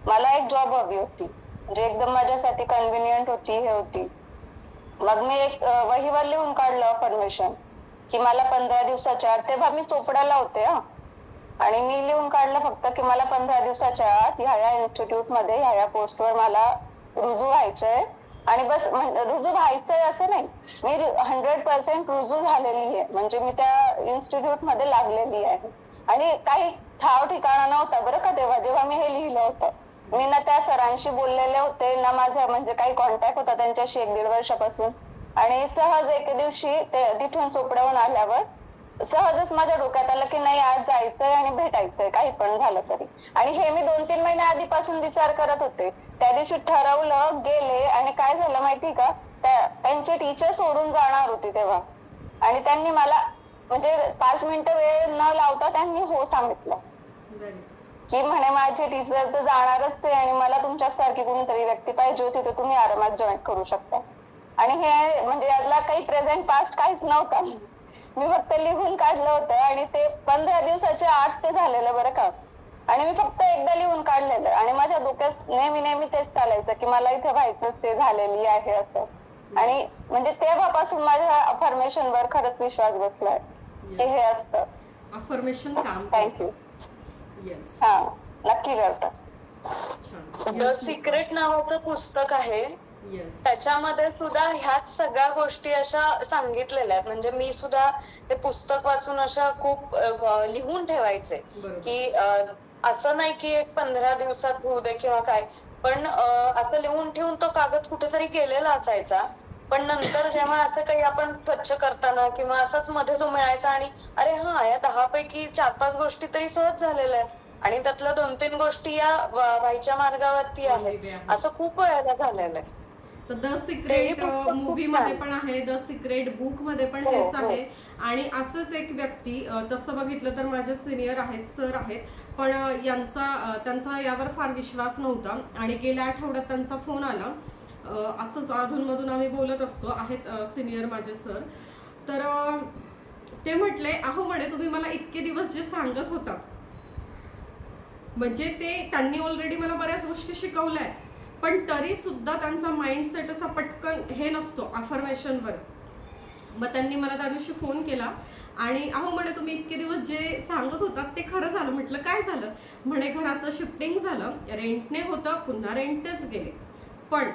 मला एक जॉब हवी होती, म्हणजे एकदम माझ्यासाठी कन्व्हिनियंट होती, हे होती. मग मी एक वहीवर लिहून काढलं अफर्मेशन की मला 15 दिवसाच्या आत, तेव्हा मी चोपडाला होते आणि मी लिहून काढलं फक्त की मला 15 दिवसाच्या आत ह्या इन्स्टिट्यूट मध्ये ह्या पोस्टवर मला रुजू व्हायचंय. आणि बस रुजू व्हायचंय असं नाही, मी 100% रुजू झालेली आहे, म्हणजे मी त्या इन्स्टिट्यूट मध्ये लागलेली आहे. आणि काही ठाव ठिकाणा नव्हता बरं का तेव्हा, जेव्हा मी हे लिहिलं होतं. मी ना त्या सरांशी बोललेले होते ना, माझा म्हणजे काही कॉन्टॅक्ट होता त्यांच्याशी 1-1.5 वर्षापासून. आणि सहज एके दिवशी तिथून चोपड्याहून आल्यावर सहजच माझ्या डोक्यात आलं की नाही, आज जायचंय आणि भेटायचंय काही पण झालं तरी. आणि हे मी 2-3 महिने आधीपासून विचार करत होते. त्या दिवशी ठरवलं, गेले आणि काय झालं माहिती का, त्यांचे टीचर सोडून जाणार होती तेव्हा. आणि त्यांनी मला म्हणजे 5 मिनिटं वेळ न लावता त्यांनी हो सांगितलं की म्हणे माझे टीचर तर जाणारच आहे आणि मला तुमच्यासारखी कोणीतरी व्यक्ती पाहिजे होती, तर तुम्ही आरामात जॉईन करू शकता. आणि हे म्हणजे यातला काही प्रेझेंट पास्ट काहीच नव्हता, मी फक्त लिहून काढलं होतं. आणि ते 15 दिवसाच्या आत ते झालेलं बरं का. आणि मी फक्त एकदा लिहून काढलेलं आणि माझ्या डोक्यात नेहमी तेच चालायचं की मला इथे व्हायचंच, ते झालेली आहे असं. आणि म्हणजे तेव्हापासून माझ्या अफर्मेशन वर खरंच विश्वास बसलाय की हे असतं. अफर्मेशन काम. थँक्यू. येस, हा, नक्की करतं. छान. द सिक्रेट नावाचं पुस्तक आहे, येस, त्याच्यामध्ये सुद्धा ह्याच सगळ्या गोष्टी अशा सांगितलेल्या आहेत. म्हणजे मी सुद्धा ते पुस्तक वाचून अशा खूप लिहून ठेवायचे बरोबर. की असं नाही की एक 15 दिवसात होऊ दे किंवा काय, पण असं लिहून ठेवून तो कागद कुठेतरी गेलेला असायचा. पण नंतर जेव्हा असं काही आपण स्वच्छ करताना किंवा असंच मध्ये तो मिळायचा आणि अरे हा, या 10 पैकी 4-5 गोष्टी तरी सहज झालेल्या आहेत आणि त्यातल्या 2-3 गोष्टी या व्हायच्या मार्गावरती आहेत, असं खूप वेळेला झालेलं आहे. तर द सिक्रेट पुस्तक खूप मूवी मध्ये छान. पण आहे, द सिक्रेट बुक मध्ये पण हो, हेच हो. आहे. आणि असंच एक व्यक्ती, तसं बघितलं तर माझे सिनियर आहेत, सर आहेत, पण त्यांचा यावर फार विश्वास नव्हता. आणि गेल्या आठवड्यात त्यांचा फोन आला, असंच अधूनमधून आम्ही बोलत असतो, आहेत सिनियर माझे सर. तर ते म्हटले अहो म्हणे तुम्ही मला इतके दिवस जे सांगत होता, म्हणजे ते त्यांनी ऑलरेडी मला बऱ्याच गोष्टी शिकवल्या आहेत, पण तरी सुद्धा त्यांचा माइंडसेट असा पटकन हे नसतो अफर्मेशनवर. मग त्यांनी मला त्या दिवशी फोन केला आणि अहो म्हणे तुम्ही इतके दिवस जे सांगत होतात ते खरं झालं. म्हटलं काय झालं? म्हणे घराचं शिफ्टिंग झालं, रेंटने होतं, पुन्हा रेंटनेच गेले. पण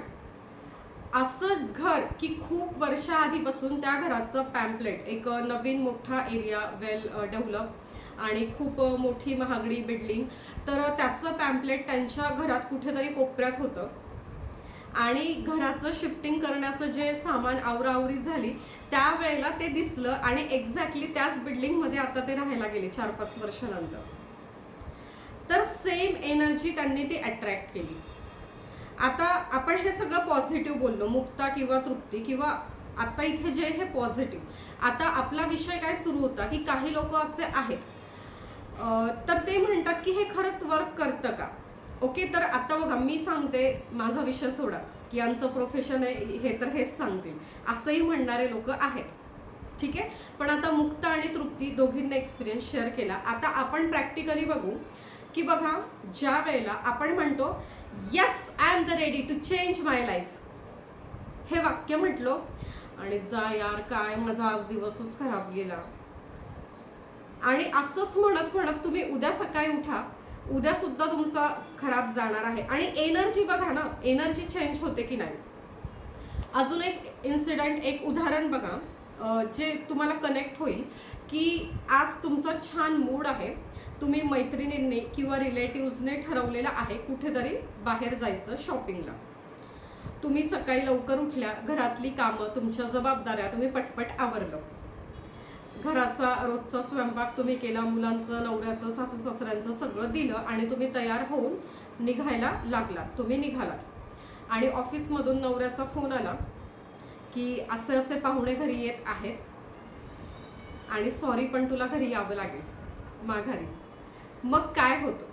असं घर की खूप वर्षाआधीपासून त्या घराचं पॅम्पलेट, एक नवीन मोठा एरिया, वेल डेव्हलप आणि खूप मोठी महागडी बिल्डिंग, तर त्याचं पॅम्पलेट त्यांच्या घरात कुठेतरी कोपऱ्यात होतं. आणि घराचं शिफ्टिंग करण्याचं जे सामान आवराआवरी झाली त्यावेळेला ते दिसलं आणि एक्झॅक्टली त्याच बिल्डिंगमध्ये आता ते राहायला गेले 4-5 वर्षानंतर. तर सेम एनर्जी त्यांनी ती अट्रॅक्ट केली. आता आपण हे सगळं पॉझिटिव्ह बोललो, मुक्ता किंवा तृप्ती, किंवा आता इथे जे हे पॉझिटिव्ह. आता आपला विषय काय सुरू होता की काही लोक असे आहेत तर ते म्हणतात की हे खरंच वर्क करतं का? ओके, तर आता बघा मी सांगते, माझा विषय सोडा की यांचं प्रोफेशन आहे हे तर हेच सांगतील, असंही म्हणणारे लोक आहेत. ठीक आहे, पण आता मुक्ता आणि तृप्ती दोघींनी एक्सपिरियन्स शेअर केला. आता आपण प्रॅक्टिकली बघू की बघा, ज्या वेळेला आपण म्हणतो yes I am the ready to change my life, हे वाक्य म्हटलो आणि जा यार काय माझा आज दिवसच खराब गेला, आणि असंच म्हणत म्हणत तुम्ही उद्या सकाळी उठा, उद्या सुद्धा तुमचा खराब जाणार आहे. आणि एनर्जी बघा ना, एनर्जी चेंज होते की नाही. अजून एक इन्सिडेंट, एक उदाहरण बघा जे तुम्हाला कनेक्ट होईल की आज तुमचा छान मूड आहे, तुम्ही मैत्रिणींनी किंवा रिलेटिव्हजने ठरवलेलं आहे कुठेतरी बाहेर जायचं शॉपिंगला. तुम्ही सकाळी लवकर उठल्या, घरातली कामं, तुमच्या जबाबदाऱ्या तुम्ही पटपट आवरलं, घराचा रोजचा स्वयंपाक तुम्ही केला, मुलांचं, नवऱ्याचं, सासू सासऱ्यांचं सगळं दिलं आणि तुम्ही तयार होऊन निघायला लागलात. तुम्ही निघालात आणि ऑफिसमधून नवऱ्याचा फोन आला की असे असे पाहुणे घरी येत आहेत आणि सॉरी पण तुला घरी यावं लागेल माघारी. मग काय होतं?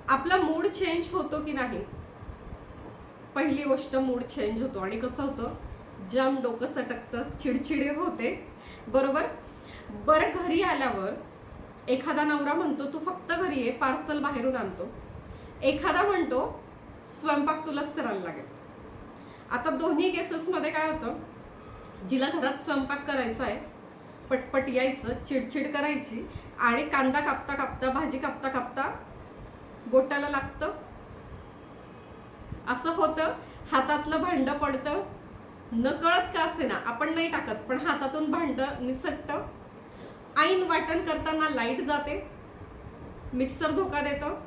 आपला मूड चेंज होतो की नाही? पहिली गोष्ट मूड चेंज होतो. आणि कसं होतं? जाम डोकं सटकतं, चिडचिड होते, बरोबर. बरं, घरी आल्यावर एखादा नवरा म्हणतो तू फक्त घरी ये, पार्सल बाहेरून आणतो. एखादा म्हणतो स्वयंपाक तुलाच करायला लागेल. आता दोन्ही केसेसमध्ये काय होतं? जिला घरात स्वयंपाक करायचा आहे पटपट यायचं, चिडचिड करायची आणि कांदा कापता कापता, भाजी कापता कापता बोटाला लागतं, असं होतं. हातातलं भांडं पडतं, नकळत का असे ना, आपण नाही टाकत पण हातातून भांडं निसटतं. ऐन वाटण करताना लाईट जाते, मिक्सर धोका देतं,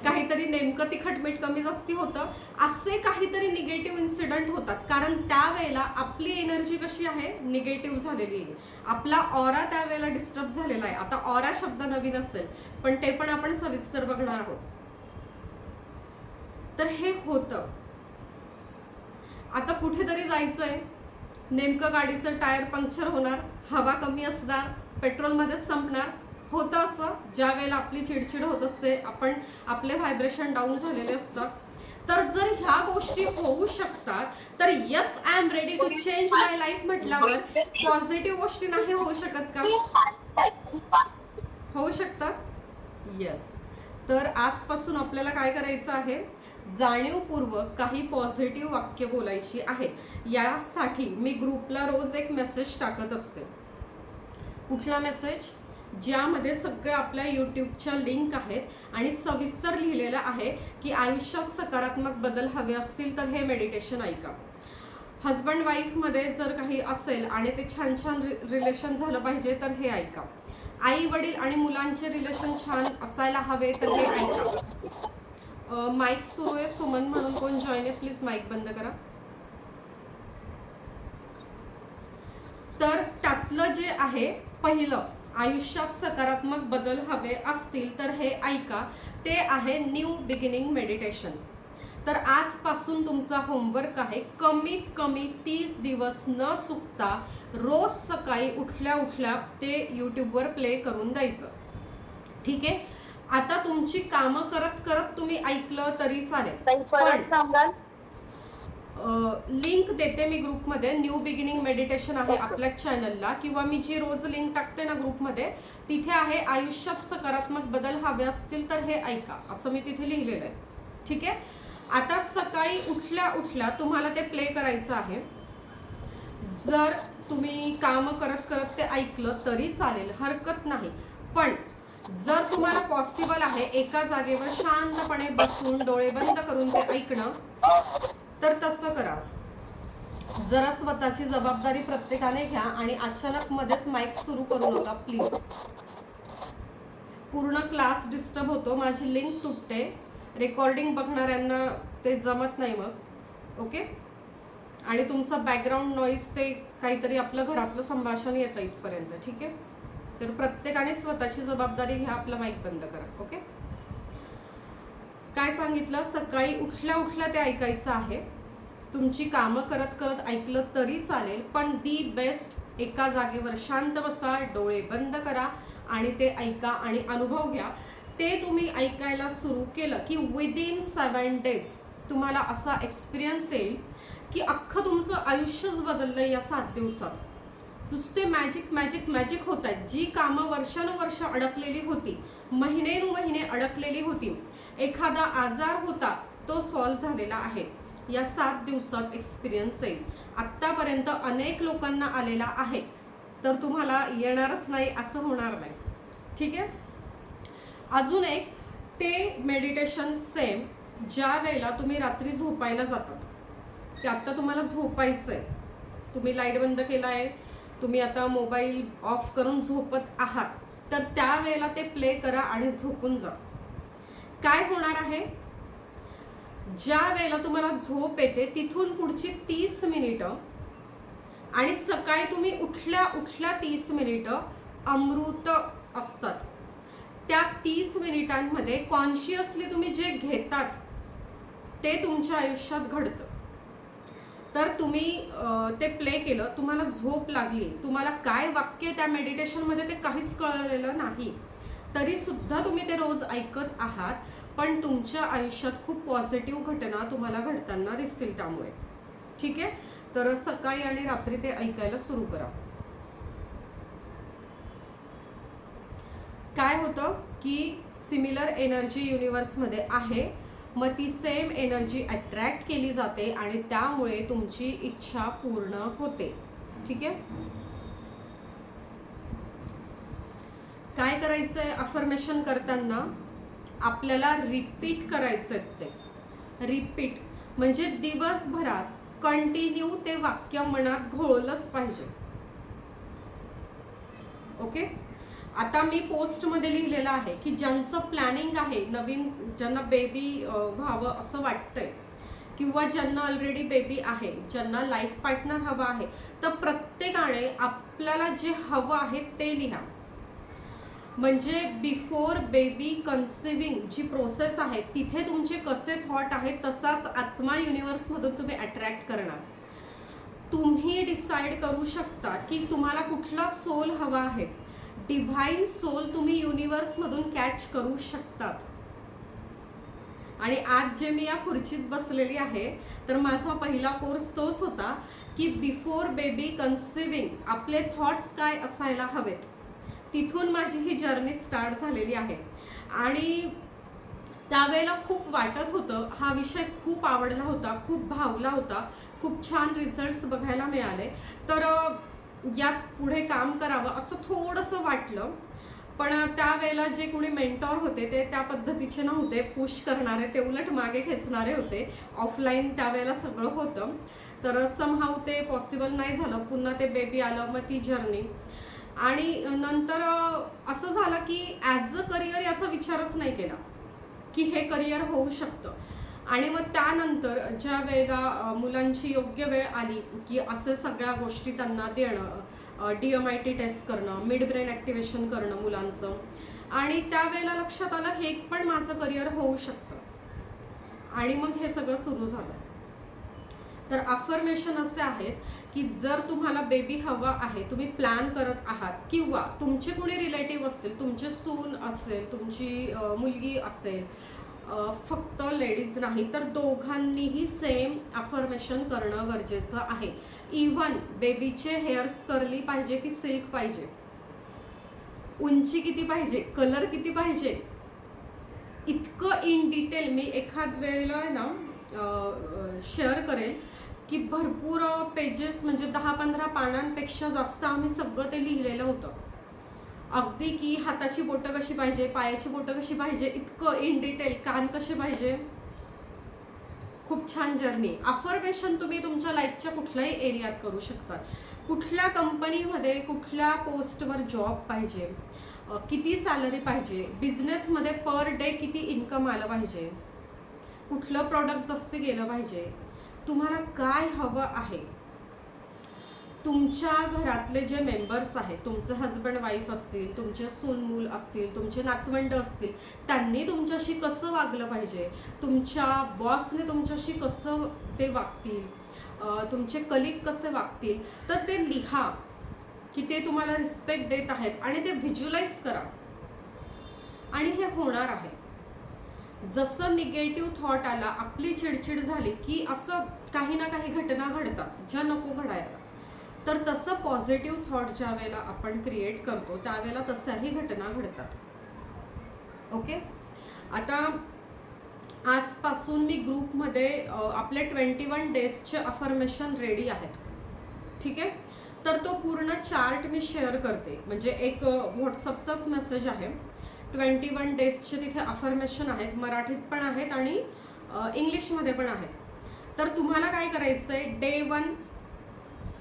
काहीतरी नेमकं तिखट मीठ कमी जास्ती होतं. असे काहीतरी निगेटिव्ह इन्सिडेंट होतात, कारण त्यावेळेला आपली एनर्जी कशी आहे? निगेटिव्ह झालेली आहे. आपला ऑरा त्यावेळेला डिस्टर्ब झालेला आहे. आता ऑरा शब्द नवीन असेल पण ते पण आपण सविस्तर बघणार आहोत. तर हे होतं. आता कुठेतरी जायचंय, नेमकं गाडीचं टायर पंक्चर होणार, हवा कमी असणार, पेट्रोलमध्येच संपणार. होतं असं ज्या वेळेला आपली चिडचिड होत असते, आपण आपले व्हायब्रेशन डाऊन झालेले असतात. तर जर ह्या गोष्टी होऊ शकतात तर yes I am ready to change my life म्हटल्यावर पॉझिटिव्ह गोष्टी नाही होऊ शकत का? होऊ शकतात. येस. तर आजपासून आपल्याला काय करायचं आहे? जाणीवपूर्वक काही पॉझिटिव्ह वाक्य बोलायची आहेत. यासाठी मी ग्रुपला रोज एक मेसेज टाकत असते. कुठला मेसेज? ज्यामध्ये सगळे आपल्या यूट्यूबच्या लिंक आहेत आणि सविस्तर लिहिलेलं आहे की आयुष्यात सकारात्मक बदल हवे असतील तर हे मेडिटेशन ऐका. हजबंड वाईफमध्ये जर काही असेल आणि ते छान छान रिलेशन झालं पाहिजे तर हे ऐका. आई वडील आणि मुलांचे रिलेशन छान असायला हवे तर हे ऐका. माईक सुरू आहे, सुमन म्हणून कोण जॉईन आहे? प्लीज माईक बंद करा. तर त्यातलं जे आहे पहिलं, आयुष्यात सकारात्मक बदल हवे असतील तर हे ऐका, ते आहे न्यू बिगिनिंग मेडिटेशन. तर आजपासून तुमचा होमवर्क आहे, कमीत कमी 30 दिवस न चुकता रोज सकाळी उठल्या उठल्या ते यूट्यूबवर प्ले करून द्यायचं. ठीक आहे. आता तुमची कामं करत करत तुम्ही ऐकलं तरी चालेल, पण लिंक देते मी ग्रुपमध्ये. न्यू बिगिनिंग मेडिटेशन आहे आपल्या चॅनलला, किंवा मी जी रोज लिंक टाकते ना ग्रुपमध्ये तिथे आहे आयुष्यात सकारात्मक बदल हवे असतील तर हे ऐका, असं मी तिथे लिहिलेलं आहे. ठीक आहे. आता सकाळी उठल्या उठल्या तुम्हाला ते प्ले करायचं आहे. जर तुम्ही काम करत करत ते ऐकलं तरी चालेल, हरकत नाही. पण जर तुम्हाला पॉसिबल आहे एका जागेवर शांतपणे बसून डोळे बंद करून ते ऐकणं, तर तसं करा. जरा स्वतःची जबाबदारी प्रत्येकाने घ्या आणि अचानक मध्येच माईक सुरू करू नका प्लीज. पूर्ण क्लास डिस्टर्ब होतो, माझी लिंक तुटते, रेकॉर्डिंग बघणाऱ्यांना ते जमत नाही मग. ओके. आणि तुमचा बॅकग्राऊंड नॉईज ते काहीतरी आपलं घरातलं संभाषण येतं इथपर्यंत. ठीक आहे. तर प्रत्येकाने स्वतःची जबाबदारी घ्या, आपला माईक बंद करा. ओके. काय सांगितलं, सकाळी उठल्या उठल्या ते ऐकायचं आहे. तुमची कामं करत करत ऐकलं तरी चालेल, पण दी बेस्ट एका जागेवर शांत बसा, डोळे बंद करा आणि ते ऐका आणि अनुभव घ्या. ते तुम्ही ऐकायला सुरू केलं की विदिन 7 days तुम्हाला असा एक्सपिरियन्स येईल की अख्खं तुमचं आयुष्यच बदललं या 7 दिवसात. नुसते मॅजिक मॅजिक मॅजिक होत आहेत. जी कामं वर्षानुवर्ष अडकलेली होती, महिने अडकलेली होती, एखादा आजार होता तो सॉल्व्ह झालेला आहे. या 7 दिवसात एक्सपिरियन्स येईल. आत्तापर्यंत अनेक लोकांना आलेला आहे, तर तुम्हाला येणारच नाही असं होणार नाही. ठीक आहे. अजून एक, ते मेडिटेशन सेम ज्या वेळेला तुम्ही रात्री झोपायला जातात, ते आत्ता तुम्हाला झोपायचं आहे, तुम्ही लाईट बंद केला आहे, तुम्ही आता मोबाईल ऑफ करून झोपत आहात, तर त्यावेळेला ते प्ले करा आणि झोपून जा. काय होणार आहे, ज्या वेळेला तुम्हाला झोप येते तिथून पुढची 30 मिनिटं आणि सकाळी तुम्ही उठल्या उठल्या 30 मिनिटं अमृत असतात. त्या 30 मिनिटांमध्ये कॉन्शियसली तुम्ही जे घेतात ते तुमच्या आयुष्यात घडतं. तर तुम्ही ते प्ले केलं, तुम्हाला झोप लागली, तुम्हाला काय वाक्य त्या मेडिटेशनमध्ये ते काहीच कळलेलं नाही, तरी सुद्धा तुम्ही ते रोज ऐकत आहात, पण तुमच्या आयुष्यात खूप पॉझिटिव्ह घटना तुम्हाला घडताना दिसतील त्यामुळे. ठीक आहे. तर सकाळी आणि रात्री ते ऐकायला सुरू करा. काय होतं की सिमिलर एनर्जी युनिवर्समध्ये आहे, मग ती सेम एनर्जी अट्रॅक्ट केली जाते आणि त्यामुळे तुमची इच्छा पूर्ण होते. ठीक आहे. काय करायचंय, अफर्मेशन करताना आपल्याला रिपीट करायचं आहे. ते रिपीट म्हणजे दिवसभरात कंटिन्यू ते वाक्य मनात घोळलंच पाहिजे. ओके. आता मी पोस्टमध्ये लिहिलेलं आहे की ज्यांचं प्लॅनिंग आहे, नवीन ज्यांना बेबी व्हावं असं वाटतंय, किंवा ज्यांना ऑलरेडी बेबी आहे, ज्यांना लाईफ पार्टनर हवा आहे, तर प्रत्येकाने आपल्याला जे हवं आहे ते लिहा. म्हणजे बिफोर बेबी कन्सिविंग जी प्रोसेस आहे तिथे तुमचे कसे थॉट आहेत तसाच आत्मा युनिवर्समधून तुम्ही अट्रॅक्ट करणार. तुम्ही डिसाईड करू शकता की तुम्हाला कुठला सोल हवा आहे. डिव्हाइन सोल तुम्ही युनिवर्समधून कॅच करू शकतात. आणि आज जे मी या खुर्चीत बसलेली आहे, तर माझा पहिला कोर्स तोच होता की बिफोर बेबी कन्सिविंग आपले थॉट्स काय असायला हवेत. तिथून माझी ही जर्नी स्टार्ट झालेली आहे. आणि त्यावेळेला खूप वाटत होतं, हा विषय खूप आवडला होता, खूप भावला होता, खूप छान रिझल्ट्स बघायला मिळाले, तर यात पुढे काम करावं असं थोडंसं वाटलं. पण त्यावेळेला जे कोणी मेंटॉर होते ते त्या पद्धतीचे नव्हते, पुश करणारे, ते उलट मागे खेचणारे होते. ऑफलाईन त्यावेळेला सगळं होतं, तर समहाऊ ते पॉसिबल नाही झालं. पुन्हा ते बेबी आलं, मग ती जर्नी. आणि नंतर असं झालं की ॲज अ करिअर याचा विचारच नाही केला की हे करिअर होऊ शकतं. आणि मग त्यानंतर ज्या वेळेला मुलांची योग्य वेळ आली की असे सगळ्या गोष्टी त्यांना देणं, DMIT टेस्ट करणं, मिड ब्रेन ॲक्टिव्हेशन करणं मुलांचं, आणि त्यावेळेला लक्षात आलं हे पण माझं करिअर होऊ शकतं. आणि मग हे सगळं सुरू झालं. तर अफर्मेशन असे आहेत की जर तुम्हाला बेबी हवा आहे, तुम्ही प्लॅन करत आहात, किंवा तुमचे कोणी रिलेटिव्ह असतील, तुमचे सून असेल, तुमची मुलगी असेल, फक्त लेडीज नाही तर दोघांनीही सेम अफर्मेशन करणं गरजेचं आहे. इव्हन बेबीचे हेअर्स कर्ली पाहिजे की सिल्क पाहिजे, उंची किती पाहिजे, कलर किती पाहिजे, इतकं इन डिटेल मी एखाद वेळेला ना शेअर करेल की भरपूर पेजेस म्हणजे 10-15 पानांपेक्षा जास्त आम्ही सगळं ते लिहिलेलं होतं. अगदी की हाताची बोटं कशी पाहिजे, पायाची बोटं कशी पाहिजे, इतकं इन डिटेल, कान कसे पाहिजे. खूप छान जर्नी. अफर्मेशन तुम्ही तुमच्या लाईफच्या कुठल्याही एरियात करू शकता. कुठल्या कंपनीमध्ये कुठल्या पोस्टवर जॉब पाहिजे, किती सॅलरी पाहिजे, बिझनेसमध्ये पर डे किती इन्कम आलं पाहिजे, कुठलं प्रॉडक्ट जास्त गेलं पाहिजे, तुम्हाला काय हवं आहे, तुमच्या घरातले जे मेंबर्स आहेत, तुमचे हजबंड वाईफ असतील, तुमचे सून मूल असतील, तुमचे नातवंड असतील, त्यांनी तुमच्याशी कसं वागलं पाहिजे, तुमच्या बॉसने तुमच्याशी कसं ते वागतील, तुमचे कलिग कसे वागतील, तर ते लिहा की ते तुम्हाला रिस्पेक्ट देत आहेत आणि ते व्हिज्युअलाइज करा. आणि हे होणार आहे. जसं निगेटिव्ह थॉट आला, आपली चिडचिड झाली की असं काही ना काही घटना घडतात ज्या नको घडायला. तर तसं पॉझिटिव्ह थॉट ज्या वेळेला आपण क्रिएट करतो त्यावेळेला तशाही घटना घडतात. ओके. आता आजपासून मी ग्रुपमध्ये आपले 21 डेजचे अफर्मेशन रेडी आहेत. ठीक आहे. तर तो पूर्ण चार्ट मी शेअर करते. म्हणजे एक व्हॉट्सअपचाच मेसेज आहे. 21 डेजचे तिथे अफर्मेशन आहेत, मराठीत पण आहेत आणि इंग्लिशमध्ये पण आहेत. तर तुम्हाला काय करायचं आहे, डे 1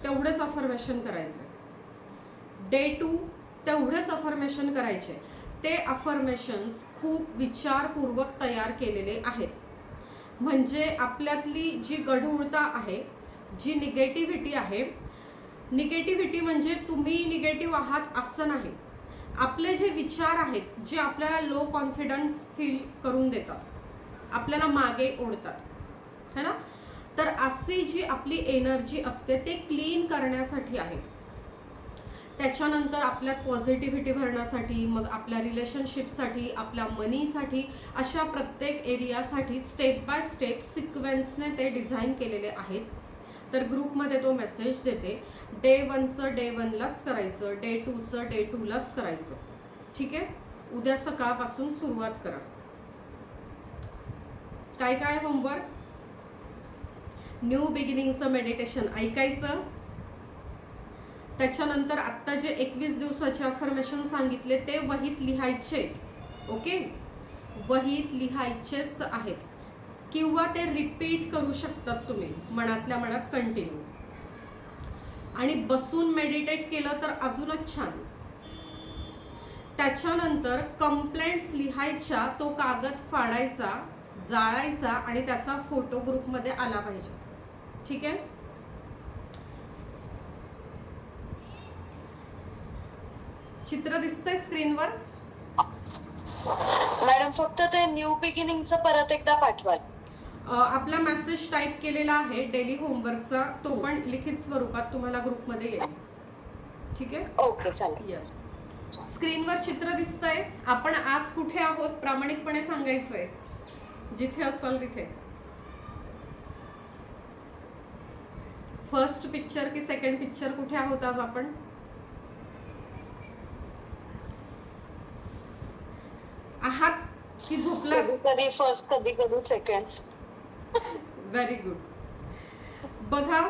तेवढेच अफर्मेशन करायचे, डे 2 तेवढेच अफर्मेशन करायचे. ते अफर्मेशन्स खूप विचारपूर्वक तयार केलेले आहेत. म्हणजे आपल्यातली जी गढूळता आहे, जी निगेटिव्हिटी आहे, निगेटिव्हिटी म्हणजे तुम्ही निगेटिव्ह आहात असं नाही, आपले जे विचार आहेत जे आपल्याला लो कॉन्फिडन्स फील करून देतात, आपल्याला मागे ओढतात, है ना. तर अशी जी आपली एनर्जी असते ते क्लीन करण्यासाठी आहेत. त्याच्यानंतर आपल्या पॉझिटिव्हिटी भरण्यासाठी, मग आपल्या रिलेशनशिपसाठी, आपल्या मनीसाठी, अशा प्रत्येक एरियासाठी स्टेप बाय स्टेप सिक्वेन्सने ते डिझाईन केलेले आहेत. तर ग्रुपमध्ये तो मेसेज देते. डे 1चं डे 1लाच करायचं, डे 2चं डे 2लाच करायचं. ठीक आहे. उद्या सकाळपासून सुरुवात करा. काय काय होमवर्क, न्यू बिगिनिंगचं मेडिटेशन ऐकायचं. त्याच्यानंतर आत्ता जे 21 दिवसाचे अफर्मेशन सांगितले ते वहीत लिहायचे. ओके. वहीत लिहायचेच आहेत किंवा ते रिपीट करू शकतात तुम्ही मनातल्या मनात कंटिन्यू. आणि बसून मेडिटेट केलं तर अजूनच छान. त्याच्यानंतर कंप्लेंट्स लिहायच्या, तो कागद फाडायचा, जाळायचा आणि त्याचा फोटो ग्रुपमध्ये आला पाहिजे. ठीक आहे. चित्र दिसतंय स्क्रीनवर. मॅडम फक्त ते न्यू बिगिनिंगचं परत एकदा पाठवाल. आपला मेसेज टाईप केलेला आहे डेली होमवर्कचा, तो पण लिखित स्वरूपात तुम्हाला ग्रुपमध्ये येईल. ठीक आहे. ओके चालेल. यस. स्क्रीनवर चित्र दिसतंय. आपण आज कुठे आहोत प्रामाणिकपणे सांगायचंय, जिथे असाल तिथे. फर्स्ट पिक्चर की सेकंड पिक्चर, कुठे आहोत आज आपण? आहात की झोपलात? कधी फर्स्ट, कधी कधी सेकंड. Very good. बघा,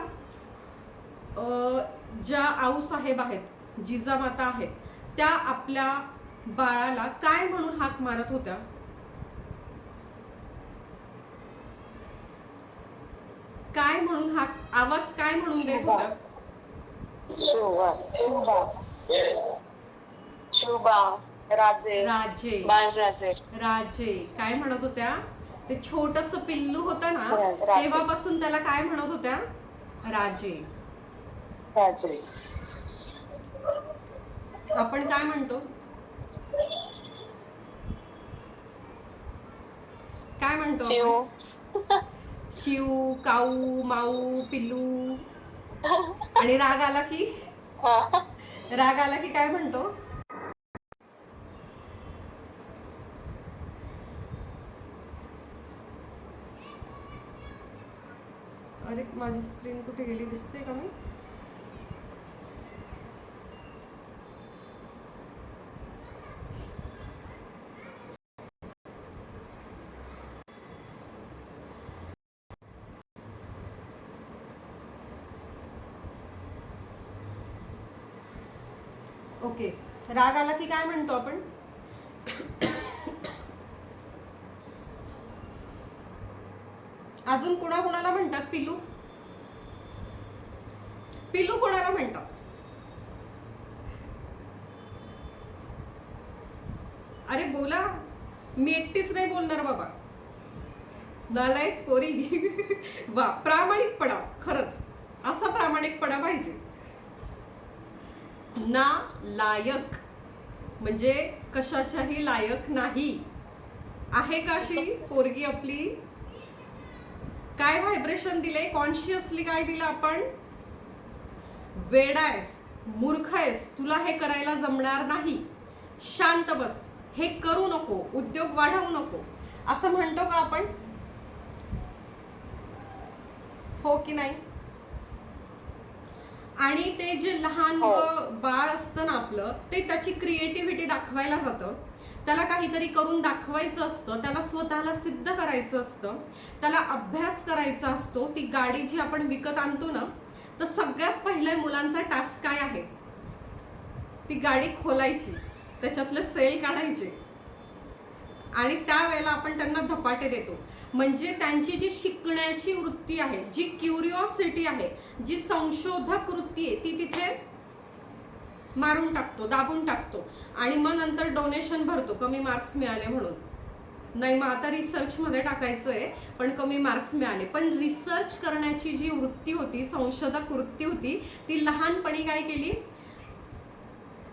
ज्या आऊसाहेब आहेत, जिजामाता आहेत, त्या आपल्या बाळाला काय म्हणून हाक मारत होत्या? काय म्हणून हाक, आवाज काय म्हणून देत होत्या? राजे, राजे. बाळराजे. राजे काय म्हणत होत्या? ते छोटस पिल्लू होतं ना, तेव्हापासून त्याला काय म्हणत होत्या? राजे. राजे. आपण काय म्हणतो? काय म्हणतो आपण? चिऊ, काऊ, माऊ, पिल्लू. आणि राग आला की, राग आला की काय म्हणतो? अरे माझी स्क्रीन कुठे गेली, दिसते का मी? ओके, राग आला की काय म्हणतो आपण? अजून कुणाला म्हणतात पिलू? पिलू कोणाला म्हणतात? अरे बोला, मी एकटीच नाही बोलणार बाबा. नालायक पोरी. वा, प्रामाणिकपणा, खरंच असा प्रामाणिकपणा पाहिजे. ना लायक म्हणजे कशाच्याही लायक नाही. आहे का अशी पोरगी आपली? काय व्हायब्रेशन दिले? कॉन्शियसली काय दिलं आपण? वेडा आहेस, मूर्ख आहेस, तुला हे करायला जमणार नाही, शांत बस, हे करू नको, उद्योग वाढवू नको, असं म्हणतो का आपण? हो की नाही? आणि ते जे लहान बाळ असतं ना आपलं, ते त्याची क्रिएटिव्हिटी दाखवायला जातं, त्याला काहीतरी करून दाखवायचं असतं, त्याला स्वतःला सिद्ध करायचं असतं, त्याला अभ्यास करायचा असतो. ती गाडी जी आपण विकत आणतो ना, तर सगळ्यात पहिला मुलांचा टास्क काय आहे? ती गाडी खोलायची, त्याच्यातले सेल काढायचे आणि त्यावेळेला आपण त्यांना धपाटे देतो. म्हणजे त्यांची जी शिकण्याची वृत्ती आहे, जी क्युरिओसिटी आहे, जी संशोधक वृत्ती आहे, ती तिथे मारून टाकतो, दाबून टाकतो आणि मग नंतर डोनेशन भरतो कमी मार्क्स मिळाले म्हणून. नाही, मग आता रिसर्चमध्ये टाकायचं आहे पण कमी मार्क्स मिळाले. पण रिसर्च करण्याची जी वृत्ती होती, संशोधक वृत्ती होती, ती लहानपणी काय केली?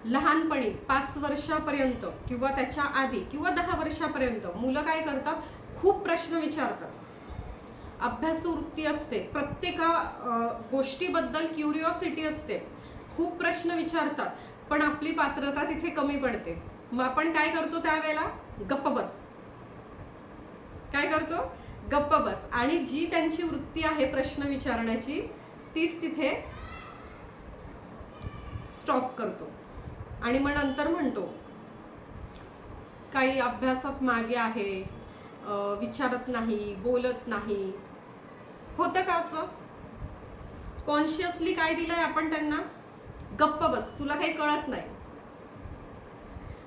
लहानपणी 5 वर्षापर्यंत किंवा त्याच्या आधी किंवा 10 वर्षापर्यंत मुलं काय करतात? खूप प्रश्न विचारतात, अभ्यासू वृत्ती असते, प्रत्येका गोष्टीबद्दल क्युरिओसिटी असते, खूप प्रश्न विचारतात, पण आपली पात्रता तिथे कमी पडते. मग आपण काय करतो त्यावेळेला? गप्प बस. काय करतो? गप्प बस. आणि जी त्यांची वृत्ती आहे प्रश्न विचारण्याची, तीच तिथे स्टॉप करतो आणि मग नंतर म्हणतो काही अभ्यासात मागे आहे, विचारत नाही, बोलत नाही. होतं का असं? कॉन्शियसली काय दिलंय आपण त्यांना? गप्प बस, तुला काही कळत नाही.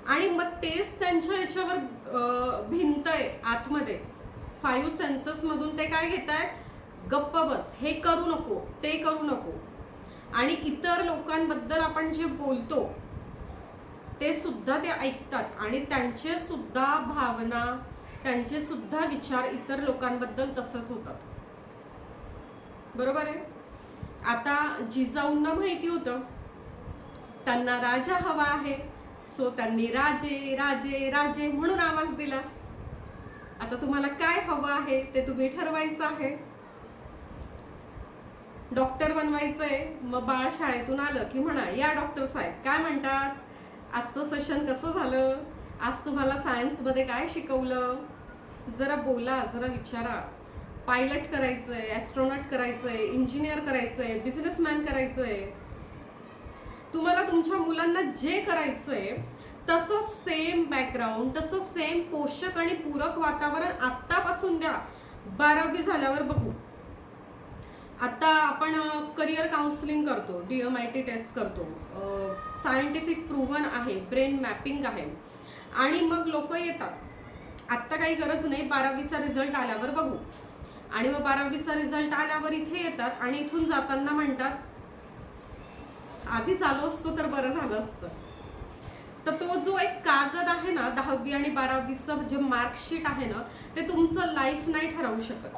आणि मग तेच त्यांच्या याच्यावर भिंतय आतमध्ये. 5 सेन्सेस मधून ते काय घेतायत? गप्प बस, हे करू नको, ते करू नको. आणि इतर लोकांबद्दल आपण जे बोलतो ते सुद्धा ते ऐकतात आणि त्यांचे सुद्धा भावना, त्यांचे सुद्धा विचार इतर लोकांबद्दल तसंच होतात. बरोबर आहे? आता जिजाऊंना माहिती होतं त्यांना राजा हवा आहे, सो त्यांनी राजे राजे राजे म्हणून आवाज दिला. आता तुम्हाला काय हवं आहे ते तुम्ही ठरवायचं आहे. डॉक्टर बनवायचंय, मग बाळ शाळेतून आलं की म्हणा, या डॉक्टर साहेब काय म्हणतात, आजचं सेशन कसं झालं, आज तुम्हाला सायन्समध्ये काय शिकवलं, जरा बोला, जरा विचारा. पायलट करायचंय, ॲस्ट्रॉनॉट करायचंय, इंजिनियर करायचंय, बिझनेसमॅन करायचंय, तुम्हाला तुमच्या मुलांना जे करायचंय तसं सेम बॅकग्राऊंड, तसं सेम पोषक आणि पूरक वातावरण आत्तापासून द्या. 12वी झाल्यावर बघू. आता आपण करिअर काउन्सिलिंग करतो, DMIT टेस्ट करतो, सायंटिफिक प्रूव्हन आहे, ब्रेन मॅपिंग आहे आणि मग लोक येतात. आत्ता काही गरज नाही, 12वीचा रिझल्ट आल्यावर बघू. आणि मग 12वीचा रिझल्ट आल्यावर इथे येतात आणि इथून जाताना म्हणतात आधीच आलो असतो तर बरं झालं असतं. तर तो जो एक कागद आहे ना, 10वी आणि 12वीचं जे मार्कशीट आहे ना, ते तुमचं लाईफ नाही ठरवू शकत.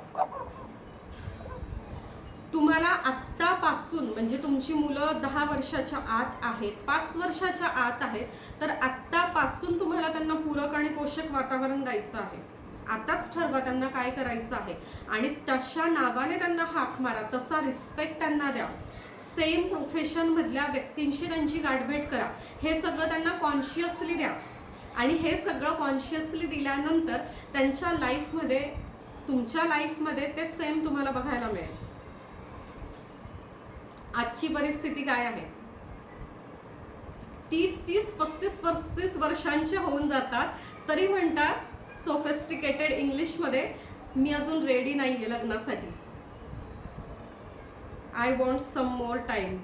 तुम्हाला आत्तापासून, म्हणजे तुमची मुलं 10 वर्षाच्या आत आहेत, 5 वर्षाच्या आत आहेत, तर आत्तापासून तुम्हाला त्यांना पूरक आणि पोषक वातावरण द्यायचं आहे. आताच ठरवा त्यांना काय करायचं आहे आणि तशा नावाने त्यांना हाक मारा, तसा रिस्पेक्ट त्यांना द्या. सेम प्रोफेशन मधल्या व्यक्तींशी त्यांची गाठभेट करा. हे सगळं त्यांना कॉन्शियसली द्या आणि हे सगळं कॉन्शियसली दिल्यानंतर त्यांच्या लाईफमध्ये, तुमच्या लाईफमध्ये ते सेम तुम्हाला बघायला मिळेल. आजची परिस्थिती काय आहे? 30-35 वर्षांचे होऊन जातात तरी म्हणतात सोफिस्टिकेटेड इंग्लिशमध्ये, मी अजून रेडी नाहीये लग्नासाठी. I want some more time,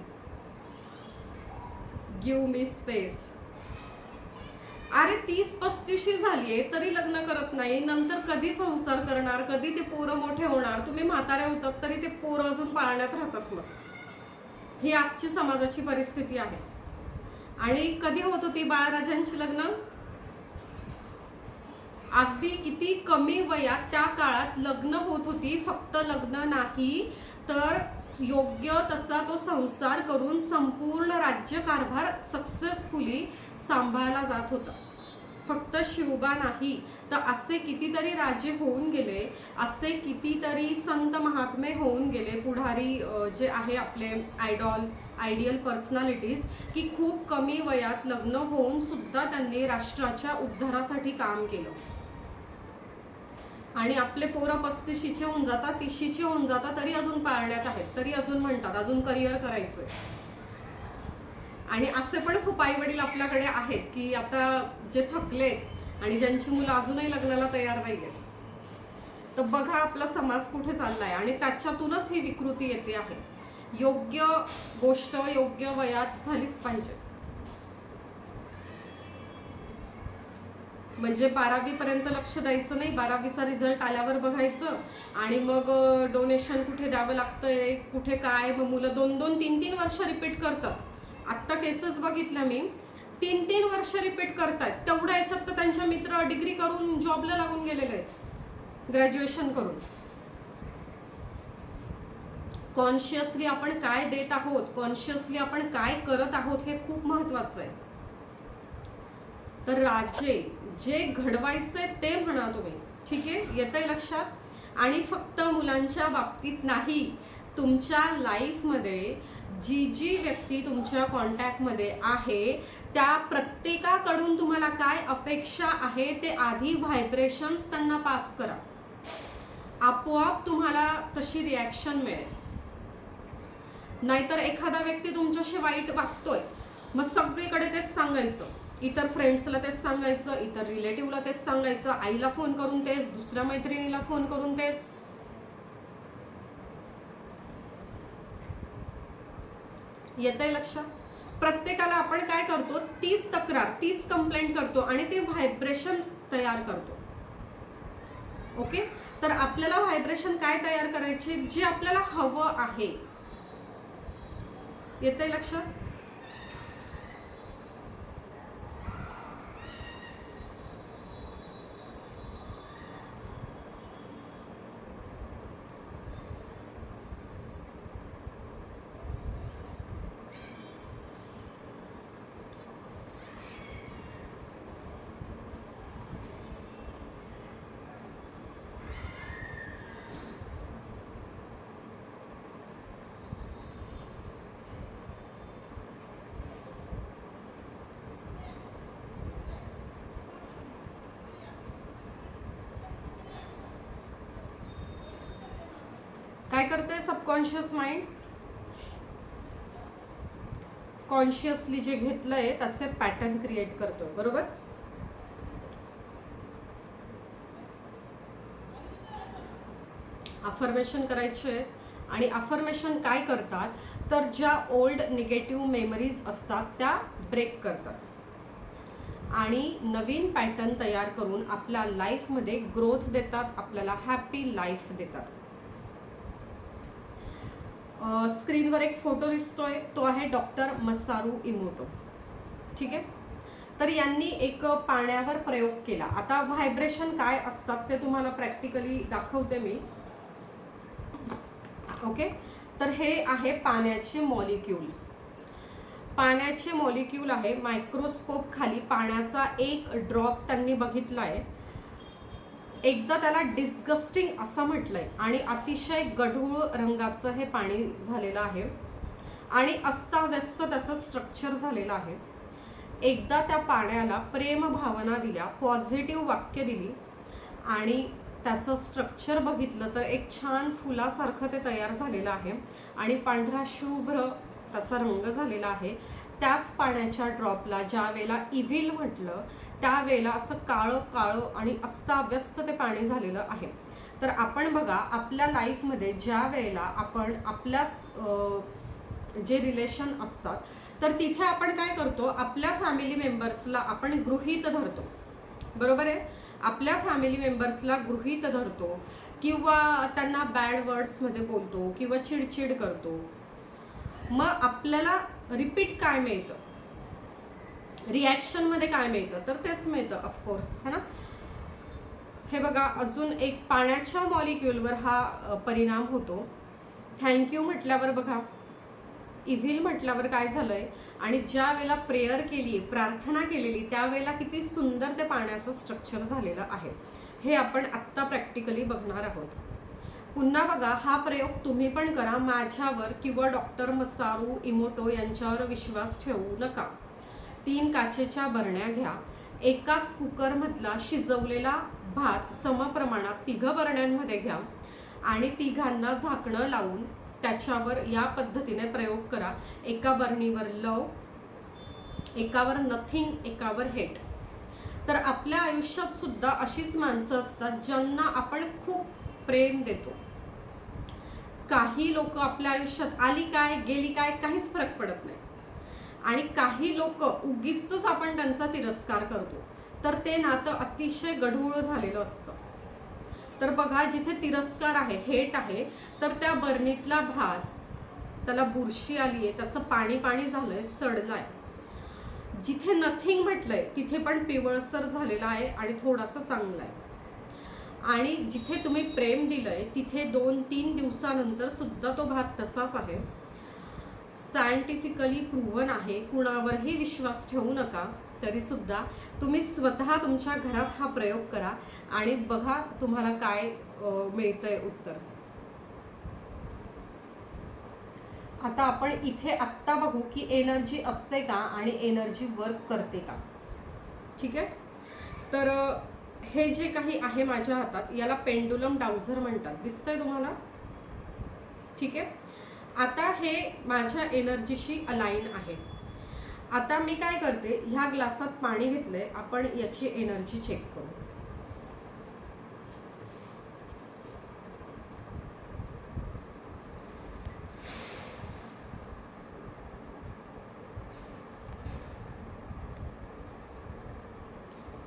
give me space. अरे 30-35 झालीये तरी लग्न करत नाही, नंतर कधी संसार करणार, कधी ते पोरं मोठे होणार, तुम्ही म्हातारे होतात तरी ते पोरं अजून पाळण्यात राहतात. मग ही आजची समाजाची परिस्थिती आहे. आणि कधी होत होती बाळराजांची लग्न? अगदी किती कमी वयात त्या काळात लग्न होत होती. फक्त लग्न नाही तर योग्य तसा तो संसार करून संपूर्ण राज्यकारभार सक्सेसफुली सांभाळला जात होता. फक्त शिवबा नाही तर असे कितीतरी राजे होऊन गेले, असे कितीतरी संत महात्मे होऊन गेले, पुढारी जे आहे आपले आयडियल पर्सनॅलिटीज, की खूप कमी वयात लग्न होऊन सुद्धा त्यांनी राष्ट्राच्या उद्धारासाठी काम केलं. आणि आपले पोरं 35चे होऊन जातात, 30चे होऊन जातात तरी अजून पाळण्यात आहेत, तरी अजून म्हणतात अजून करिअर करायचंय. आणि असे पण खूप आई वडील आपल्याकडे आहेत की आता जे थकलेत आणि ज्यांची मुलं अजूनही लग्नाला तयार नाही आहेत. तर बघा आपला समाज कुठे चाललाय आणि त्याच्यातूनच ही विकृती येते आहे. योग्य गोष्ट योग्य वयात झालीच पाहिजे. म्हणजे 12वी पर्यंत लक्ष द्यायचं नाही, 12वीचा रिझल्ट आल्यावर बघायचं आणि मग डोनेशन कुठे द्यावं लागतंय, कुठे काय, मग मुलं 2-2, 3-3 वर्ष रिपीट करतात. आत्ता केसेस बघितल्या मी, 3-3 वर्ष रिपीट करतायत. तेवढ्या याच्यात तर त्यांच्या मित्र डिग्री करून जॉबला लागून गेलेले आहेत, ग्रॅज्युएशन करून. कॉन्शियसली आपण काय देत आहोत, कॉन्शियसली आपण काय करत आहोत हे खूप महत्वाचं आहे. तर राजे जे घडवायचंय ते म्हणा तुम्ही, ठीक आहे, येतंय लक्षात. आणि फक्त मुलांच्या बाबतीत नाही, तुमच्या लाईफमध्ये जी जी व्यक्ती तुमच्या कॉन्टॅक्टमध्ये आहे त्या प्रत्येकाकडून तुम्हाला काय अपेक्षा आहे ते आधी व्हायब्रेशन्स त्यांना पास करा. आपोआप तुम्हाला तशी रिॲक्शन मिळेल. नाहीतर एखादा व्यक्ती तुमच्याशी वाईट वागतोय, मग सगळीकडे तेच सांगायचं, इतर फ्रेंड्सला तेच सांगायचं, इतर रिलेटिव्हला तेच सांगायचं, आईला फोन करून तेच, दुसऱ्या मैत्रिणीला फोन करून तेच. येतंय लक्षात? प्रत्येकाला आपण काय करतो, तीच तक्रार, तीच कंप्लेंट करतो आणि ते व्हायब्रेशन तयार करतो. ओके, तर आपल्याला व्हायब्रेशन काय तयार करायचे, जे आपल्याला हवं आहे. येतंय लक्षात? काय करतंय सबकॉन्शियस माइंड? कॉन्शियसली जे घेतलंय त्याचे पॅटर्न क्रिएट करतोय, बरोबर? अफर्मेशन करायचे. आणि अफर्मेशन काय करतात तर ज्या ओल्ड निगेटिव्ह मेमरीज असतात त्या ब्रेक करतात आणि नवीन पॅटर्न तयार करून आपल्या लाईफमध्ये ग्रोथ देतात, आपल्याला हॅपी लाईफ देतात. स्क्रीनवर एक फोटो दिसतोय, तो आहे डॉक्टर मसारू इमोटो, ठीक आहे. तर यांनी एक पाण्यावर प्रयोग केला. आता व्हायब्रेशन काय असतात ते तुम्हाला प्रॅक्टिकली दाखवते मी. ओके, तर हे आहे पाण्याचे मॉलिक्यूल. पाण्याचे मॉलिक्यूल आहे, मायक्रोस्कोप खाली पाण्याचा एक ड्रॉप त्यांनी बघितला आहे. एकदा त्याला डिस्गस्टिंग असं म्हटलंय आणि अतिशय गढूळ रंगाचं हे पाणी झालेलं आहे आणि अस्ताव्यस्त त्याचं स्ट्रक्चर झालेलं आहे. एकदा त्या पाण्याला प्रेम भावना दिल्या, पॉझिटिव्ह वाक्य दिली आणि त्याचं स्ट्रक्चर बघितलं तर एक छान फुलासारखं ते तयार झालेलं आहे आणि पांढरा शुभ्र त्याचा रंग झालेला आहे. त्याच पाण्याच्या ड्रॉपला ज्या वेळेला इव्हिल म्हटलं त्यावेळेला असं काळं काळं आणि अस्ताव्यस्त ते पाणी झालेलं आहे. तर आपण बघा आपल्या लाईफमध्ये ज्या वेळेला आपण आपल्याच जे रिलेशन असतात तर तिथे आपण काय करतो, आपल्या फॅमिली मेंबर्सला आपण गृहीत धरतो, बरोबर आहे. आपल्या फॅमिली मेंबर्सला गृहीत धरतो किंवा त्यांना बॅड वर्ड्समध्ये बोलतो किंवा चिडचिड करतो. मग आपल्याला रिपीट काय मिळतं, रिॲक्शनमध्ये काय मिळतं, तर तेच मिळतं ऑफकोर्स, है ना. हे बघा अजून एक पाण्याच्या मॉलिक्युलवर हा परिणाम होतो. थँक्यू म्हटल्यावर बघा इव्हिल म्हटल्यावर काय झालंय आणि ज्या वेळेला प्रेयर केली, प्रार्थना केलेली, त्यावेळेला किती सुंदर ते पाण्याचं स्ट्रक्चर झालेलं आहे. हे आपण आत्ता प्रॅक्टिकली बघणार आहोत. पुन्हा बघा हा प्रयोग तुम्ही पण करा. माझ्यावर किंवा डॉक्टर मसारू इमोटो यांच्यावर विश्वास ठेवू नका. 3 काचेच्या बरण्या घ्या. एकाच कुकरमधला शिजवलेला भात समप्रमाणात 3 बरण्यांमध्ये घ्या आणि 3घांना झाकणं लावून त्याच्यावर या पद्धतीने प्रयोग करा. एका बरणीवर लव, एकावर नथिंग, एकावर हेट. तर आपल्या आयुष्यात सुद्धा अशीच माणसं असतात ज्यांना आपण खूप प्रेम देतो. काही लोक आपल्या आयुष्यात आली काय गेली काय काहीच फरक पडत नाही आणि काही लोक उगीच आपण त्यांचा तिरस्कार करतो, तर ते नातं अतिशय गढूळ झालेलं असतं. तर बघा जिथे तिरस्कार आहे, हेट आहे, तर त्या बरणीतला भात त्याला बुरशी आली आहे, त्याचं पाणी पाणी झालंय, सडलाय. जिथे नथिंग म्हटलंय तिथे पण पिवळसर झालेला आहे आणि थोडासा चांगला आहे. आणि जिथे तुम्ही प्रेम दिलंय तिथे 2-3 दिवसानंतर सुद्धा तो भात तसाच आहे. सायंटिफिकली प्रूव्हन आहे. कुणावरही विश्वास ठेवू नका. तरी सुद्धा तुम्ही स्वतः तुमच्या घरात हा प्रयोग करा आणि बघा तुम्हाला काय मिळतंय उत्तर. आता आपण इथे आत्ता बघू की एनर्जी असते का आणि एनर्जी वर्क करते का. ठीक आहे. तर हे जे काही आहे माझ्या हातात याला पेंडुलम डाउझर म्हणतात. दिसतंय तुम्हाला. ठीक आहे. आता हे माझ्या एनर्जीशी अलाइन आहे. आता मी काय करते, ह्या ग्लासात पाणी घेतलंय, आपण याची एनर्जी चेक करू.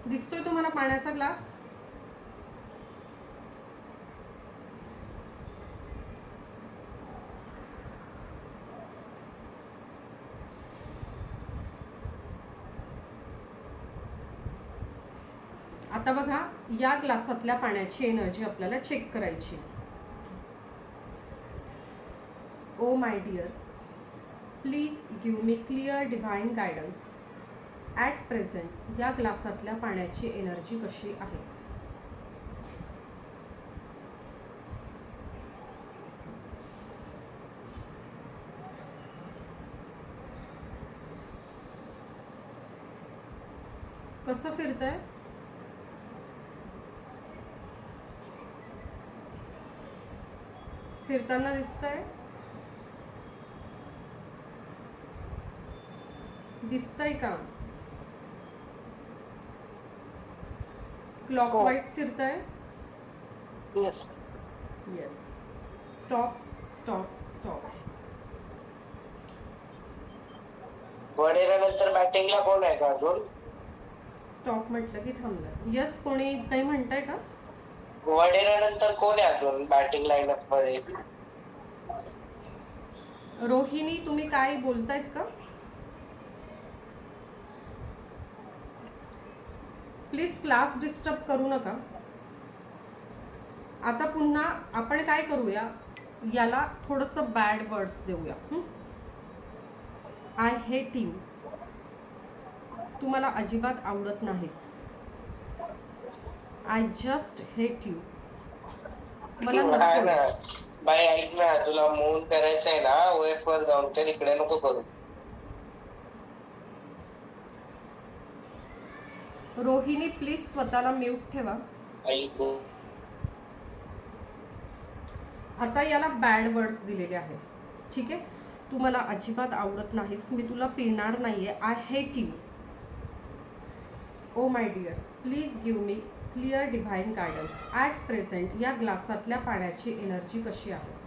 दिसतोय तुम्हाला पाण्याचा ग्लास. आता बघा या ग्लासातल्या पाण्याची एनर्जी आपल्याला चेक करायची. Oh my dear, please give me clear divine guidance. At present या ग्लासातल्या पाण्याची एनर्जी कशी आहे. कसं फिरतंय. फिरताना दिसतंय. दिसतंय का. क्लॉकवाइज फिरतंय. Yes. Yes. Stop stop stop. वडिलांनंतर बॅटिंगला कोण आहे का अजून. स्टॉप म्हटलं की थांबलं. यस. कोणी काही म्हणताय का. वडिलांनंतर कोण आहे अजून बॅटिंग लाईनअप मध्ये. रोहिणी तुम्ही काय बोलतायत का. प्लीज क्लास डिस्टर्ब करू नका. आता पुन्हा आपण काय करूया, याला थोडंसं बॅड वर्ड्स देऊया. I hate you. तू मला अजिबात आवडत नाहीस. I just hate you. मला नको. बाई ऐक ना, तुला मून करायचंय ना ओएफ वर जाऊन, तर इकडे नको करू. रोहिणी प्लीज स्वतःला म्यूट ठेवा. ऐकू आता याला बॅड वर्ड्स दिलेले आहे, ठीक आहे. तू मला अजिबात आवडत नाहीस, मी तुला पिणार नाहीये, I hate you. Oh my dear, please give me clear divine guidance. At present या ग्लासातल्या पाण्याची एनर्जी कशी आहे?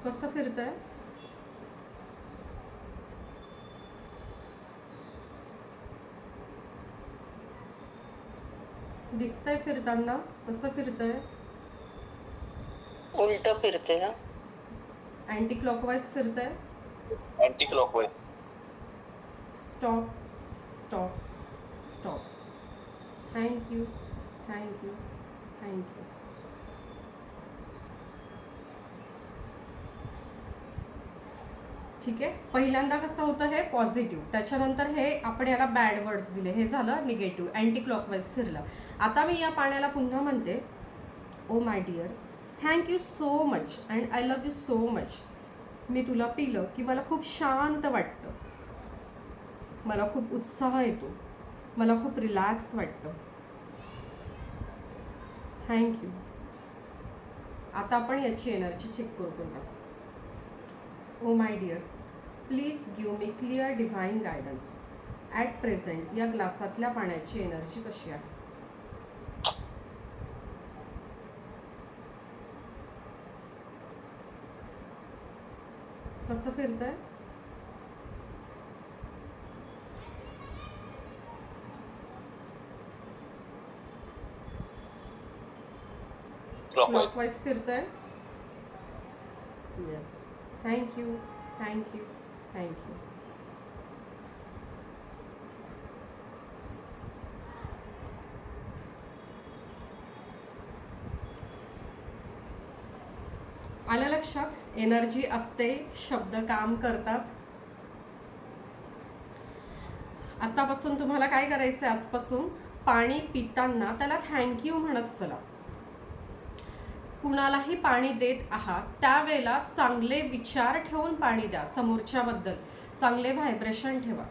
कसं फिरतंय? दिसतंय फिरताना? कसं फिरतंय? उलट फिरते ना. अँटी क्लॉकवाईज फिरतंय? Anticlockwise. Stop, stop, stop. Thank you, thank you, thank you. ठीक आहे. पहिल्यांदा कसं होतं हे पॉझिटिव्ह, त्याच्यानंतर हे आपण याला बॅड वर्ड्स दिले, हे झालं निगेटिव्ह, अँटी क्लॉकवाईज फिरलं. आता मी या पाण्याला पुन्हा म्हणते, oh my dear, thank you so much and I love you so much. मी तुला पिलं की मला खूप शांत वाटतं, मला खूप उत्साह येतो, मला खूप रिलॅक्स वाटतं. थँक्यू. आता आपण याची एनर्जी चेक करू पुन्हा. Oh my dear, please give me clear divine guidance. At present या ग्लासातल्या पाण्याची एनर्जी कशी आहे? कसं फिरतंय? क्लॉकवाईज फिरतंय? येस. Thank you, thank you, thank you. आलं लक्षात? एनर्जी असते, शब्द काम करतात. आतापासून तुम्हाला काय करायचं आहे? आजपासून पाणी पिताना त्याला थँक्यू म्हणत चला. कुणालाही पाणी देत आहात त्यावेळेला चांगले विचार ठेवून पाणी द्या, समोरच्याबद्दल चांगले व्हायब्रेशन ठेवा.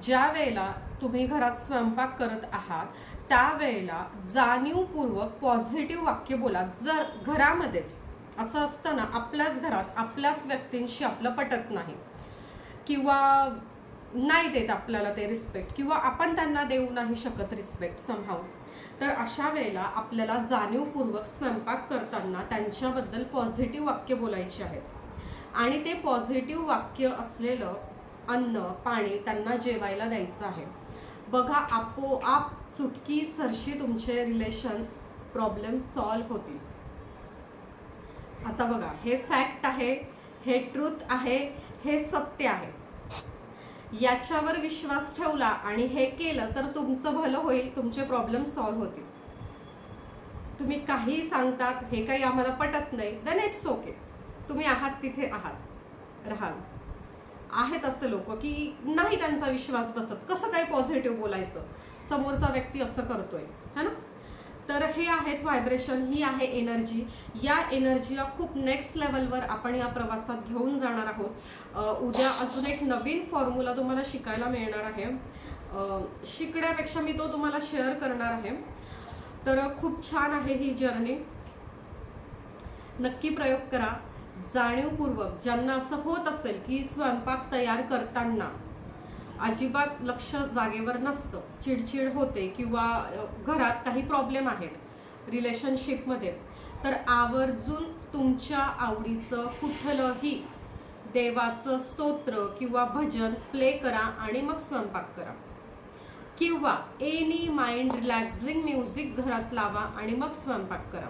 ज्या वेळेला तुम्ही घरात स्वयंपाक करत आहात त्यावेळेला जाणीवपूर्वक पॉझिटिव्ह वाक्य बोला. जर घरामध्येच असं असतं ना, आपल्याच घरात आपल्याच व्यक्तींशी आपलं पटत नाही किंवा नाही देत आपल्याला ते रिस्पेक्ट, किंवा आपण त्यांना देऊ नाही शकत रिस्पेक्ट समहाऊ, तर अशा वेळेला आपल्याला जाणीवपूर्वक स्वयंपाक करताना त्यांच्याबद्दल पॉझिटिव्ह वाक्य बोलायचे आहेत आणि ते पॉझिटिव्ह वाक्य असलेलं अन्न पाणी त्यांना जेवायला द्यायचं आहे. बघा, आपोआप चुटकी सरशी तुमचे रिलेशन प्रॉब्लेम सॉल्व्ह होतील. आता बघा, हे फॅक्ट आहे, हे ट्रूथ आहे, हे सत्य आहे. याच्यावर विश्वास ठेवला आणि हे केलं तर तुमचं भलं होईल, तुमचे प्रॉब्लेम सॉल्व्ह होतील. तुम्ही काही सांगतात हे काही आम्हाला पटत नाही, देन इट्स ओके. तुम्ही आहात तिथे आहात राहाल. आहेत असं लोक की नाही त्यांचा विश्वास बसत, कसं काय पॉझिटिव्ह बोलायचं, समोरचा व्यक्ती असं करतोय, है ना. तर हे आहेत व्हायब्रेशन, ही आहे एनर्जी. या एनर्जीला खूप नेक्स्ट लेवलवर आपण या प्रवासात घेऊन जाणार आहोत. उद्या अजून एक नवीन फॉर्म्युला तुम्हाला शिकायला मिळणार आहे. शिकण्यापेक्षा मी तो तुम्हाला शेअर करणार आहे. तर खूप छान आहे ही जर्नी. नक्की प्रयोग करा जाणीवपूर्वक. ज्यांना असं होत असेल की स्वयंपाक तयार करताना अजिबात लक्ष जागेवर नसतं, चिडचिड होते किंवा घरात काही प्रॉब्लेम आहेत रिलेशनशिपमध्ये, तर आवर्जून तुमच्या आवडीचं कुठलंही देवाचं स्तोत्र किंवा भजन प्ले करा आणि मग स्वयंपाक करा, किंवा एनी माइंड रिलॅक्झिंग म्युझिक घरात लावा आणि मग स्वयंपाक करा,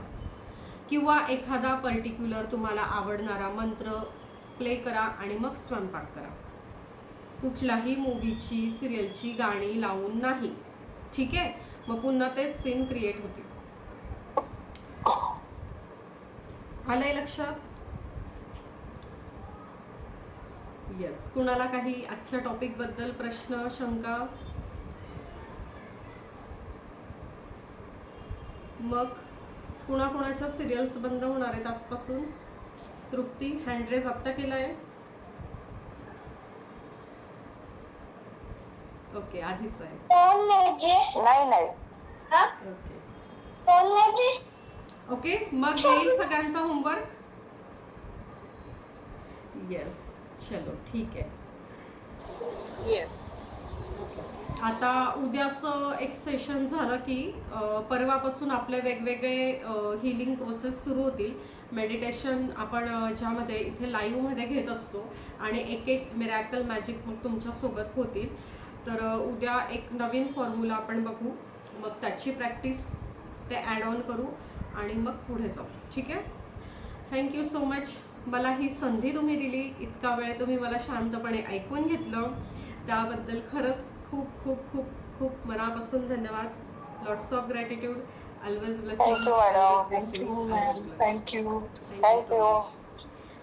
किंवा एखादा पर्टिक्युलर तुम्हाला आवडणारा मंत्र प्ले करा आणि मग स्वयंपाक करा. कुठल्याही मूवीची सिरियलची गाणी लावून नाही, ठीक आहे. मग पुन्हा ते सीन क्रिएट होतील. आलंय लक्षात? येस. कुणाला काही आजच्या टॉपिक बद्दल प्रश्न, शंका? मग कुणाकुणाच्या सिरियल्स बंद होणार आहेत आजपासून? तृप्ती, हँड रेज आत्ता केलाय. ओके आधीच आहे. नाही नाही. ओके ओके मग येईल सगळ्यांचा होमवर्क. येस चलो ठीक आहे. येस. आता उद्याचं एक सेशन झालं की परवापासून आपले वेगवेगळे हिलिंग प्रोसेस सुरू होतील. मेडिटेशन आपण ज्यामध्ये इथे लाईव्हमध्ये घेत असतो आणि एक एक मिरॅकल मॅजिक मग तुमच्यासोबत होतील. तर उद्या एक नवीन फॉर्म्युला आपण बघू, मग त्याची प्रॅक्टिस ते ॲड ऑन करू आणि मग पुढे जाऊ. ठीक आहे. Thank you so much. मला ही संधी तुम्ही दिली, इतका वेळ तुम्ही मला शांतपणे ऐकून घेतलं त्याबद्दल खरंच खूप खूप खूप खूप मनापासून धन्यवाद. Lots of gratitude. Always blessings. Thank you madam. Thank you.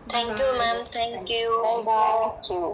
Thank you ma'am. Thank you. Thank you.